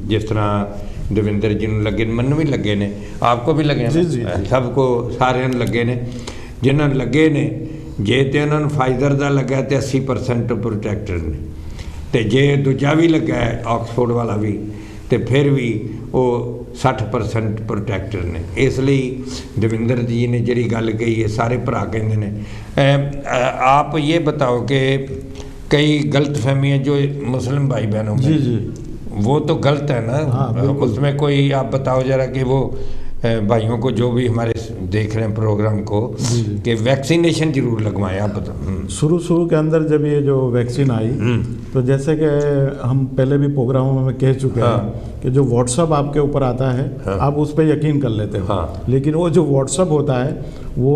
ਜਿਸ ਤਰ੍ਹਾਂ ਦਵਿੰਦਰ ਜੀ ਨੂੰ ਲੱਗੇ, ਮੈਨੂੰ ਵੀ ਲੱਗੇ ਨੇ, ਆਪਕੋ ਵੀ ਲੱਗੇ ਜੀ, ਜੀ, ਨੇ, ਸਭ ਕੋ, ਸਾਰਿਆਂ ਨੂੰ ਲੱਗੇ ਨੇ। ਜਿਨ੍ਹਾਂ ਨੂੰ ਲੱਗੇ ਨੇ, ਜੇ ਤੇ ਉਹਨਾਂ ਨੂੰ ਫਾਈਜ਼ਰ ਦਾ ਲੱਗਾ ਤੇ 80% ਪ੍ਰੋਟੈਕਟਡ ਨੇ, ਤੇ ਜੇ ਦੂਜਾ ਵੀ ਲੱਗਾ ਹੈ ਆਕਸਫੋਰਡ ਵਾਲਾ ਵੀ, ਤੇ ਫਿਰ ਵੀ ਉਹ 60% ਪ੍ਰੋਟੈਕਟਡ ਨੇ। ਇਸ ਲਈ ਦਵਿੰਦਰ ਜੀ ਨੇ ਜਿਹੜੀ ਗੱਲ ਕਹੀ ਹੈ, ਸਾਰੇ ਭਰਾ ਕਹਿੰਦੇ ਨੇ। आप ये बताओ कि कई गलत फहमियाँ जो मुस्लिम भाई बहनों में, जी जी, वो तो गलत है ना। हाँ, उसमें कोई आप बताओ जरा कि वो भाइयों को जो भी हमारे देख रहे हैं प्रोग्राम को, कि वैक्सीनेशन जरूर लगवाएं। आप बताओ। शुरू के अंदर जब ये जो वैक्सीन आई, तो जैसे कि हम पहले भी प्रोग्रामों में कह चुके हैं कि जो व्हाट्सअप आपके ऊपर आता है, आप उस पर यकीन कर लेते हो, लेकिन वो जो व्हाट्सअप होता है वो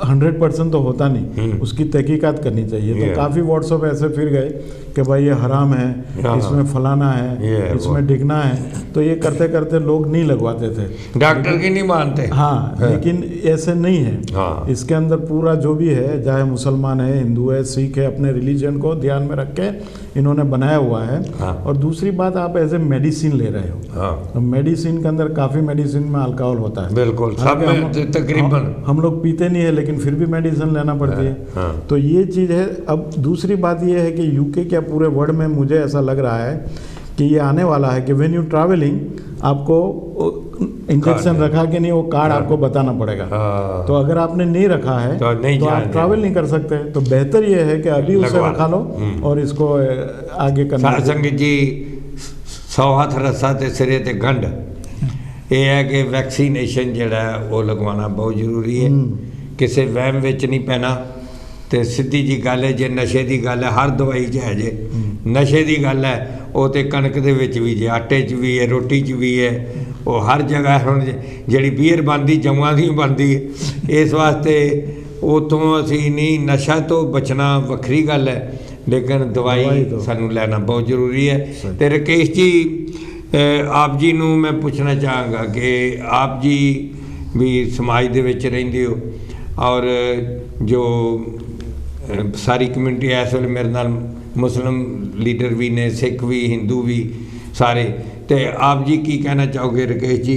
100% तो होता नहीं, उसकी तहकीकात करनी चाहिए। तो काफ़ी व्हाट्सअप ऐसे फिर गए कि भाई ये हराम है, इसमें फलाना है, इसमें डिगना है, तो ये करते करते लोग नहीं लगवाते थे, डॉक्टर की नहीं मानते। हाँ, लेकिन ऐसे नहीं है। इसके अंदर पूरा जो भी है, चाहे मुसलमान है, हिंदू है, सिख है, अपने रिलीजन को ध्यान में रख के इन्होंने बनाया हुआ है। और दूसरी बात, आप एज ए मेडिसिन ले रहे हो, तो मेडिसिन के अंदर काफ़ी मेडिसिन में अल्कोहल होता है, बिल्कुल सब में तकरीबन हम लोग पीते नहीं है, लेकिन फिर भी मेडिसिन लेना पड़ती है। तो ये चीज़ है। अब दूसरी बात ये है कि यूके क्या पूरे वर्ल्ड में मुझे ऐसा लग रहा है कि ये आने वाला है कि व्हेन यू ट्रैवलिंग, आपको इंजेक्शन रखा कि नहीं, वो कार्ड आपको बताना पड़ेगा। तो अगर आपने नहीं रखा है तो आप ट्रैवल नहीं कर सकते। तो बेहतर ये है कि अभी उसे रखा लो और इसको आगे करना। संगत जी, 100 हथ रस्सा ते सिरे ते गंढ, ये है कि वैक्सीनेशन जिहड़ा वो लगवाना बहुत जरूरी है। किसी वहम विच नहीं पैना। तो सीधी जी गल है, जे नशे की गल है, हर दवाई च है। जे नशे की गल है, वो तो कणक दे विच भी जे, आटे च भी है, रोटी च भी है, वो हर जगह। हुण जिहड़ी बीयर बनदी, जौआं दी बनदी है। इस वास्ते उतों असीं नहीं, नशा तो बचना वखरी गल है, लेकिन दवाई सानू लैना बहुत जरूरी है। तो राकेश जी, आप जी नूं मैं पूछना चाहांगा कि आप जी भी समाज दे विच रहिंदे हो, और जो सारी कम्यूनिटी इस वेले मेरे नाल मुस्लिम लीडर भी ने, सिख भी, हिंदू भी, सारे। तो आप जी की कहना चाहोगे राकेश जी?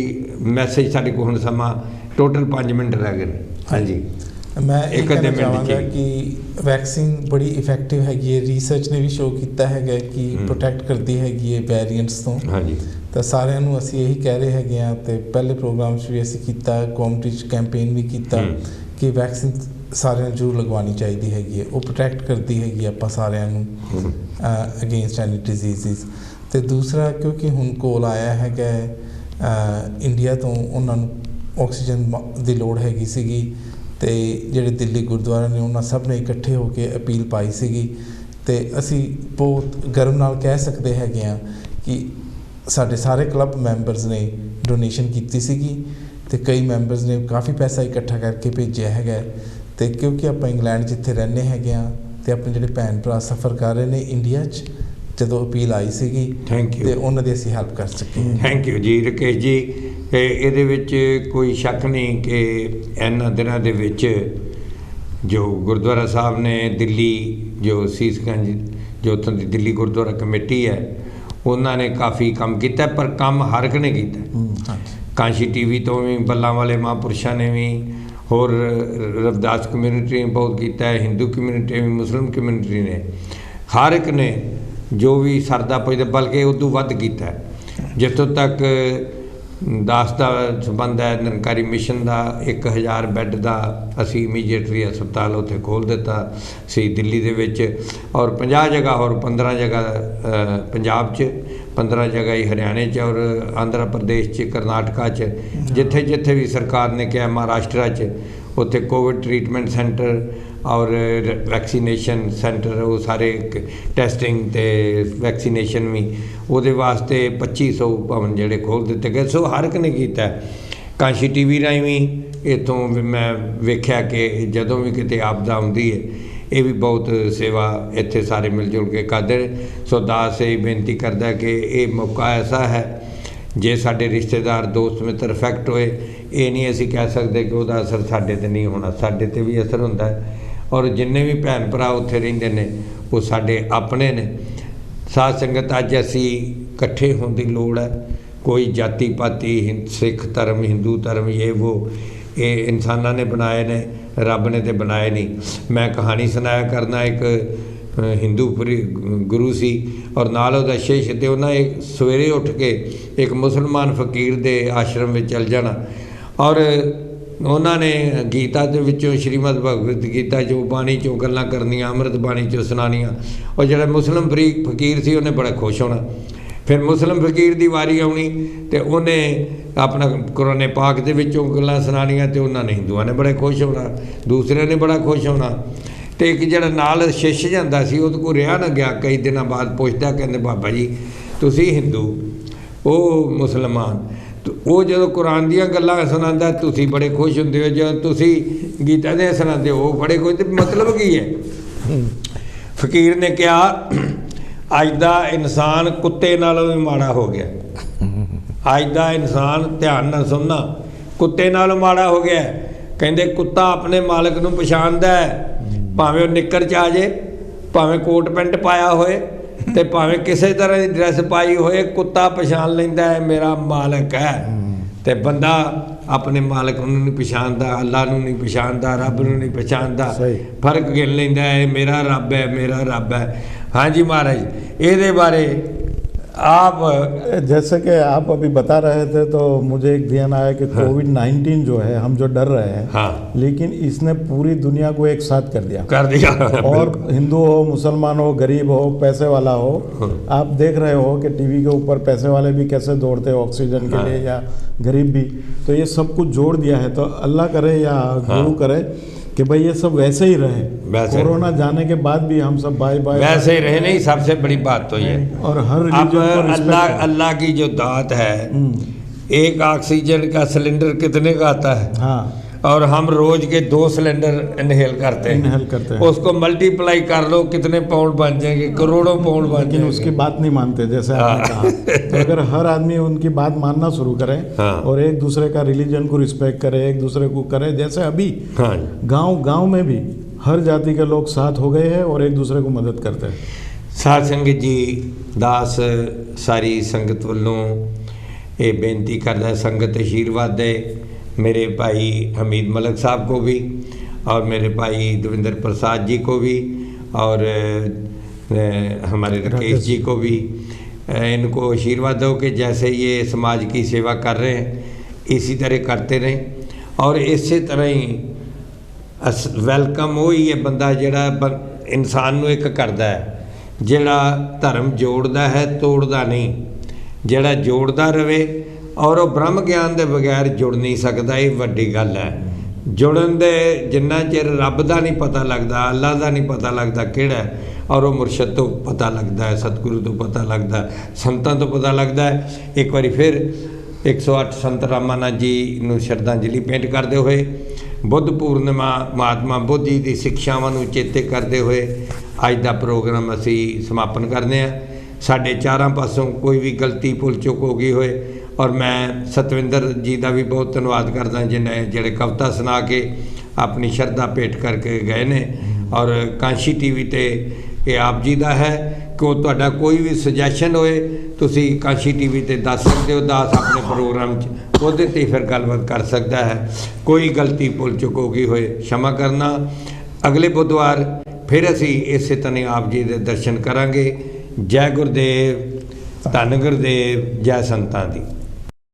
मैसेज साढ़े को हुण समा टोटल 5 मिनट रह गए। हाँ जी, मैं एक कहना चाहांगा कि वैक्सीन बड़ी इफेक्टिव हैगी है। रिसर्च ने भी शो किया है कि प्रोटैक्ट करती हैगी है वेरिएंट्स तो। हाँ जी, तो सारिਆਂ ਨੂੰ ਅਸੀਂ यही कह रहे हैगे हैं। तो पहले प्रोग्राम भी ਅਸੀਂ ਕੀਤਾ, कॉम्पिटिशन कैंपेन भी ਕੀਤਾ कि वैक्सीन सारिਆਂ ਨੂੰ ਜ਼ਰੂਰ ਲਗਵਾਉਣੀ ਚਾਹੀਦੀ ਹੈਗੀ ਹੈ। ਉਹ ਪ੍ਰੋਟੈਕਟ ਕਰਦੀ ਹੈਗੀ ਆਪਾਂ ਸਾਰਿਆਂ ਨੂੰ ਅਗੇਂਸਟ ਐਨੀ ਡਿਜ਼ੀਜ਼ਸ। ਤੇ ਦੂਸਰਾ, ਕਿਉਂਕਿ ਹੁਣ ਕੋਲ ਆਇਆ ਹੈਗਾ ਇੰਡੀਆ ਤੋਂ, ਉਹਨਾਂ ਨੂੰ ਆਕਸੀਜਨ ਦੀ ਲੋੜ ਹੈਗੀ ਸੀਗੀ, ਤੇ ਜਿਹੜੇ ਦਿੱਲੀ ਗੁਰਦੁਆਰਾ ਨੇ ਉਹਨਾਂ ਸਭ ਨੇ ਇਕੱਠੇ ਹੋ ਕੇ ਅਪੀਲ ਪਾਈ ਸੀਗੀ। ਤੇ ਅਸੀਂ ਬਹੁਤ ਗਰਵ ਨਾਲ ਕਹਿ ਸਕਦੇ ਹੈਗੇ ਹਾਂ ਕਿ ਸਾਡੇ ਸਾਰੇ ਕਲੱਬ ਮੈਂਬਰਸ ਨੇ ਡੋਨੇਸ਼ਨ ਕੀਤੀ ਸੀਗੀ, ਤੇ ਕਈ ਮੈਂਬਰਸ ਨੇ ਕਾਫੀ ਪੈਸਾ ਇਕੱਠਾ ਕਰਕੇ ਭੇਜਿਆ ਹੈਗਾ। ਤੇ ਕਿਉਂਕਿ ਆਪਾਂ ਇੰਗਲੈਂਡ ਜਿੱਥੇ ਰਹਿੰਦੇ ਹੈਗੇ ਆ, ਤੇ ਆਪਣੇ ਜਿਹੜੇ ਭੈਣ ਭਰਾ ਸਫ਼ਰ ਕਰ ਰਹੇ ਨੇ ਇੰਡੀਆ 'ਚ, ਜਦੋਂ ਅਪੀਲ ਆਈ ਸੀਗੀ ਤੇ ਉਹਨਾਂ ਦੀ ਅਸੀਂ ਹੈਲਪ ਕਰ ਸਕੇ। ਥੈਂਕ ਯੂ ਜੀ ਰਾਕੇਸ਼ ਜੀ। ਇਹਦੇ ਵਿੱਚ ਕੋਈ ਸ਼ੱਕ ਨਹੀਂ ਕਿ ਇਹਨਾਂ ਦਿਨਾਂ ਦੇ ਵਿੱਚ ਜੋ ਗੁਰਦੁਆਰਾ ਸਾਹਿਬ ਨੇ ਦਿੱਲੀ, ਜੋ ਸੀਸਗੰਜ, ਜੋ ਉੱਥੋਂ ਦੀ ਦਿੱਲੀ ਗੁਰਦੁਆਰਾ ਕਮੇਟੀ ਹੈ, ਉਹਨਾਂ ਨੇ ਕਾਫੀ ਕੰਮ ਕੀਤਾ, ਪਰ ਕੰਮ ਹਰ ਇੱਕ ਨੇ ਕੀਤਾ। ਕਾਂਸ਼ੀ ਟੀਵੀ ਤੋਂ ਵੀ, ਬੱਲਾਂ ਵਾਲੇ ਮਹਾਂਪੁਰਸ਼ਾਂ ਨੇ ਵੀ, ਹੋਰ ਰਵਿਦਾਸ ਕਮਿਊਨਿਟੀ ਨੇ ਬਹੁਤ ਕੀਤਾ ਹੈ, ਹਿੰਦੂ ਕਮਿਊਨਿਟੀ ਵੀ, ਮੁਸਲਿਮ ਕਮਿਊਨਿਟੀ ਨੇ, ਹਰ ਇੱਕ ਨੇ ਜੋ ਵੀ ਸਰਦਾ ਪੁੱਜਦਾ, ਬਲਕਿ ਉਦੋਂ ਵੱਧ ਕੀਤਾ। ਜਿੱਥੋਂ ਤੱਕ ਦਾਸ ਦਾ ਸੰਬੰਧ ਹੈ, ਨਿਰੰਕਾਰੀ ਮਿਸ਼ਨ ਦਾ 1000 ਬੈੱਡ ਦਾ ਅਸੀਂ ਇਮੀਡੀਏਟਲੀ ਹਸਪਤਾਲ ਉੱਥੇ ਖੋਲ੍ਹ ਦਿੱਤਾ ਸੀ ਦਿੱਲੀ ਦੇ ਵਿੱਚ, ਔਰ 50 ਜਗ੍ਹਾ, ਹੋਰ 15 ਜਗ੍ਹਾ ਪੰਜਾਬ 'ਚ, 15 ਜਗ੍ਹਾ ਹੀ ਹਰਿਆਣੇ 'ਚ, ਔਰ ਆਂਧਰਾ ਪ੍ਰਦੇਸ਼ 'ਚ, ਕਰਨਾਟਕਾ 'ਚ, ਜਿੱਥੇ ਜਿੱਥੇ ਵੀ ਸਰਕਾਰ ਨੇ ਕਿਹਾ, ਮਹਾਰਾਸ਼ਟਰਾ 'ਚ, ਉੱਥੇ ਕੋਵਿਡ ਟ੍ਰੀਟਮੈਂਟ ਸੈਂਟਰ और वैक्सीनेशन सेंटर वो सारे टैसटिंग ते वैक्सीनेशन भी ਉਹਦੇ ਵਾਸਤੇ 2500 ਭਵਨ ਜਿਹੜੇ ਖੋਲ੍ਹ ਦਿੱਤੇ ਗਏ। ਸੋ ਹਰ ਇੱਕ ਨੇ ਕੀਤਾ। ਕਾਂਸ਼ੀ TV ਰਾਹੀਂ ਵੀ ਇੱਥੋਂ ਮੈਂ ਵੇਖਿਆ ਕਿ ਜਦੋਂ ਵੀ ਕਿਤੇ ਆਪਦਾ ਆਉਂਦੀ ਹੈ ਇਹ ਵੀ ਬਹੁਤ ਸੇਵਾ ਇੱਥੇ ਸਾਰੇ ਮਿਲ ਜੁਲ ਕੇ ਕਰਦੇ। ਸੋ ਦਾਸ ਇਹ ਬੇਨਤੀ ਕਰਦਾ ਕਿ ਇਹ ਮੌਕਾ ਐਸਾ ਹੈ ਜੇ ਸਾਡੇ ਰਿਸ਼ਤੇਦਾਰ ਦੋਸਤ ਮਿੱਤਰ ਇਫੈਕਟ ਹੋਏ, ਇਹ ਨਹੀਂ ਅਸੀਂ ਕਹਿ ਸਕਦੇ ਕਿ ਉਹਦਾ ਅਸਰ ਸਾਡੇ 'ਤੇ ਨਹੀਂ ਹੋਣਾ, ਸਾਡੇ 'ਤੇ ਵੀ ਅਸਰ ਹੁੰਦਾ ਹੈ। ਔਰ ਜਿੰਨੇ ਵੀ ਭੈਣ ਭਰਾ ਉੱਥੇ ਰਹਿੰਦੇ ਨੇ ਉਹ ਸਾਡੇ ਆਪਣੇ ਨੇ। ਸਾਧ ਸੰਗਤ ਅੱਜ ਅਸੀਂ ਇਕੱਠੇ ਹੋਣ ਦੀ ਲੋੜ ਹੈ। ਕੋਈ ਜਾਤੀ ਪਾਤੀ ਸਿੱਖ ਧਰਮ ਹਿੰਦੂ ਧਰਮ ਇਹ ਇਨਸਾਨਾਂ ਨੇ ਬਣਾਏ ਨੇ, ਰੱਬ ਨੇ ਤਾਂ ਬਣਾਏ ਨਹੀਂ। ਮੈਂ ਕਹਾਣੀ ਸੁਣਾਇਆ ਕਰਨਾ, ਇੱਕ ਹਿੰਦੂ ਗੁਰੂ ਸੀ ਔਰ ਨਾਲ ਉਹਦਾ ਸ਼ਿਸ਼, ਅਤੇ ਉਹਨਾਂ ਸਵੇਰੇ ਉੱਠ ਕੇ ਇੱਕ ਮੁਸਲਮਾਨ ਫਕੀਰ ਦੇ ਆਸ਼ਰਮ ਵਿੱਚ ਚਲ ਜਾਣਾ ਔਰ ਉਹਨਾਂ ਨੇ ਗੀਤਾ ਦੇ ਵਿੱਚੋਂ ਸ਼੍ਰੀਮਦ ਭਗਵਦ ਗੀਤਾ 'ਚੋਂ ਬਾਣੀ 'ਚੋਂ ਗੱਲਾਂ ਕਰਨੀਆਂ, ਅੰਮ੍ਰਿਤ ਬਾਣੀ 'ਚੋਂ ਸੁਣਾਉਣੀਆਂ। ਔਰ ਜਿਹੜਾ ਮੁਸਲਿਮ ਫਕੀਰ ਸੀ ਉਹਨੇ ਬੜਾ ਖੁਸ਼ ਹੋਣਾ। ਫਿਰ ਮੁਸਲਿਮ ਫਕੀਰ ਦੀ ਵਾਰੀ ਆਉਣੀ ਅਤੇ ਉਹਨੇ ਆਪਣਾ ਕੁਰਾਨ ਪਾਕ ਦੇ ਵਿੱਚੋਂ ਗੱਲਾਂ ਸੁਣਾਉਣੀਆਂ ਅਤੇ ਉਹਨਾਂ ਨੇ ਹਿੰਦੂਆਂ ਨੇ ਬੜੇ ਖੁਸ਼ ਹੋਣਾ, ਦੂਸਰਿਆਂ ਨੇ ਬੜਾ ਖੁਸ਼ ਹੋਣਾ। ਅਤੇ ਇੱਕ ਜਿਹੜਾ ਨਾਲ ਸ਼ਿਸ਼ ਜਾਂਦਾ ਸੀ ਉਹਦੇ ਕੋਲ ਰਿਹਾ ਨਾ ਗਿਆ, ਕਈ ਦਿਨਾਂ ਬਾਅਦ ਪੁੱਛਦਾ, ਕਹਿੰਦੇ ਬਾਬਾ ਜੀ ਤੁਸੀਂ ਹਿੰਦੂ, ਉਹ ਮੁਸਲਮਾਨ, ਉਹ ਜਦੋਂ ਕੁਰਾਨ ਦੀਆਂ ਗੱਲਾਂ ਸੁਣਾਉਂਦਾ ਤੁਸੀਂ ਬੜੇ ਖੁਸ਼ ਹੁੰਦੇ ਹੋ, ਜਦੋਂ ਤੁਸੀਂ ਗੀਤਾ ਦੀਆਂ ਸੁਣਾਉਂਦੇ ਹੋ ਉਹ ਬੜੇ ਖੁਸ਼। ਮਤਲਬ ਕੀ ਹੈ? ਫਕੀਰ ਨੇ ਕਿਹਾ ਅੱਜ ਦਾ ਇਨਸਾਨ ਕੁੱਤੇ ਨਾਲੋਂ ਵੀ ਮਾੜਾ ਹੋ ਗਿਆ। ਅੱਜ ਦਾ ਇਨਸਾਨ, ਧਿਆਨ ਨਾਲ ਸੁਣਨਾ, ਕੁੱਤੇ ਨਾਲੋਂ ਮਾੜਾ ਹੋ ਗਿਆ। ਕਹਿੰਦੇ ਕੁੱਤਾ ਆਪਣੇ ਮਾਲਕ ਨੂੰ ਪਛਾਣਦਾ ਹੈ, ਭਾਵੇਂ ਉਹ ਨਿੱਕਰ 'ਚ ਆ ਜਾਏ, ਭਾਵੇਂ ਕੋਟ ਪੈਂਟ ਪਾਇਆ ਹੋਏ ਅਤੇ ਭਾਵੇਂ ਕਿਸੇ ਤਰ੍ਹਾਂ ਦੀ ਡਰੈਸ ਪਾਈ ਹੋਏ, ਕੁੱਤਾ ਪਛਾਣ ਲੈਂਦਾ ਹੈ ਮੇਰਾ ਮਾਲਕ ਹੈ। ਅਤੇ ਬੰਦਾ ਆਪਣੇ ਮਾਲਕ ਨੂੰ ਨਹੀਂ ਪਛਾਣਦਾ, ਅੱਲਾ ਨੂੰ ਨਹੀਂ ਪਛਾਣਦਾ, ਰੱਬ ਨੂੰ ਨਹੀਂ ਪਛਾਣਦਾ, ਫਰਕ ਗਿਣ ਲੈਂਦਾ ਹੈ ਮੇਰਾ ਰੱਬ ਹੈ, ਮੇਰਾ ਰੱਬ ਹੈ। ਹਾਂਜੀ महाराज, ਇਹਦੇ ਬਾਰੇ आप जैसे कि आप अभी बता रहे थे तो मुझे एक ध्यान आया कि कोविड-19 जो है, हम जो डर रहे हैं, हाँ, लेकिन इसने पूरी दुनिया को एक साथ कर दिया और हिंदू हो, मुसलमान हो, गरीब हो, पैसे वाला हो, आप देख रहे हो कि टीवी के ऊपर पैसे वाले भी कैसे दौड़ते हैं ऑक्सीजन के लिए, या गरीब भी। तो ये सब कुछ जोड़ दिया है। तो अल्लाह करे या गुरु करे कि भाई ये सब वैसे ही रहे, कोरोना जाने के बाद भी हम सब बाय बाय वैसे ही रहे। नहीं, सबसे बड़ी बात तो ये, और हर अब अल्लाह की जो दात है, एक ऑक्सीजन का सिलेंडर कितने का आता है? हाँ, और हम रोज के 2 सिलेंडर इनहेल करते हैं। उसको मल्टीप्लाई कर लो, कितने पाउंड बन जाएंगे? करोड़ों पाउंड बन जाएंगे। लेकिन उसकी बात नहीं मानते, जैसे आपने कहा। तो अगर हर आदमी उनकी बात मानना शुरू करे और एक दूसरे का रिलीजन को रिस्पेक्ट करे, एक दूसरे को करे, जैसे अभी गांव में भी हर जाति के लोग साथ हो गए हैं और एक दूसरे को मदद करते हैं। साध संगत जी, दास सारी संगत वालों ये बेनती करता है, संगत आशीर्वाद दे मेरे भाई हमीद मलिक साहब को भी और मेरे भाई देवेंद्र प्रसाद जी को भी और हमारे राकेश जी को भी। इनको आशीर्वाद दो कि जैसे ये समाज की सेवा कर रहे हैं इसी तरह करते रहें। और इसी तरह ही वैलकम वो ही है बंदा जिहड़ा इंसान नूं एक करदा है, जिहड़ा धर्म जोड़दा है, तोड़दा नहीं, जिहड़ा जोड़दा रवे। और वो ब्रह्म ज्ञान के बगैर जुड़ नहीं सकता। ये वड्डी गल है। जुड़न दे जिन्ना चिर रब का नहीं पता लगता, अल्लाह का नहीं पता लगता किहड़ा है, और वो मुर्शद तो पता लगता है, सतगुरु तो पता लगता है, संतां तो पता लगता है। एक बार फिर 108 संत रामानंद जी नूं श्रद्धांजलि भेंट करते हुए, बुद्ध पूर्णिमा महात्मा बुद्ध जी की शिक्षावां नूं चेते करते हुए अज का प्रोग्राम असी समापन करते हैं। साढ़े चारों पासों कोई भी गलती भुल चुक हो गई होए, और मैं सतविंदर जी का भी बहुत धन्यवाद करदा जिन्हें जेड़े कविता सुना के अपनी श्रद्धा भेंट करके गए ने। और कांशी TV ते ये आप जी का है कि तुहाडा कोई भी सुजैशन होए तुसी कांशी TV ते दस सकते हो। दास अपने प्रोग्राम उहदे ते फिर गलबात कर सकता है। कोई गलती भुल चुक हो गई होए क्षमा करना। अगले बुधवार फिर असी इस तरह आप जी के दर्शन करांगे। जय गुरुदेव, धन गुरुदेव, जय संतां दी।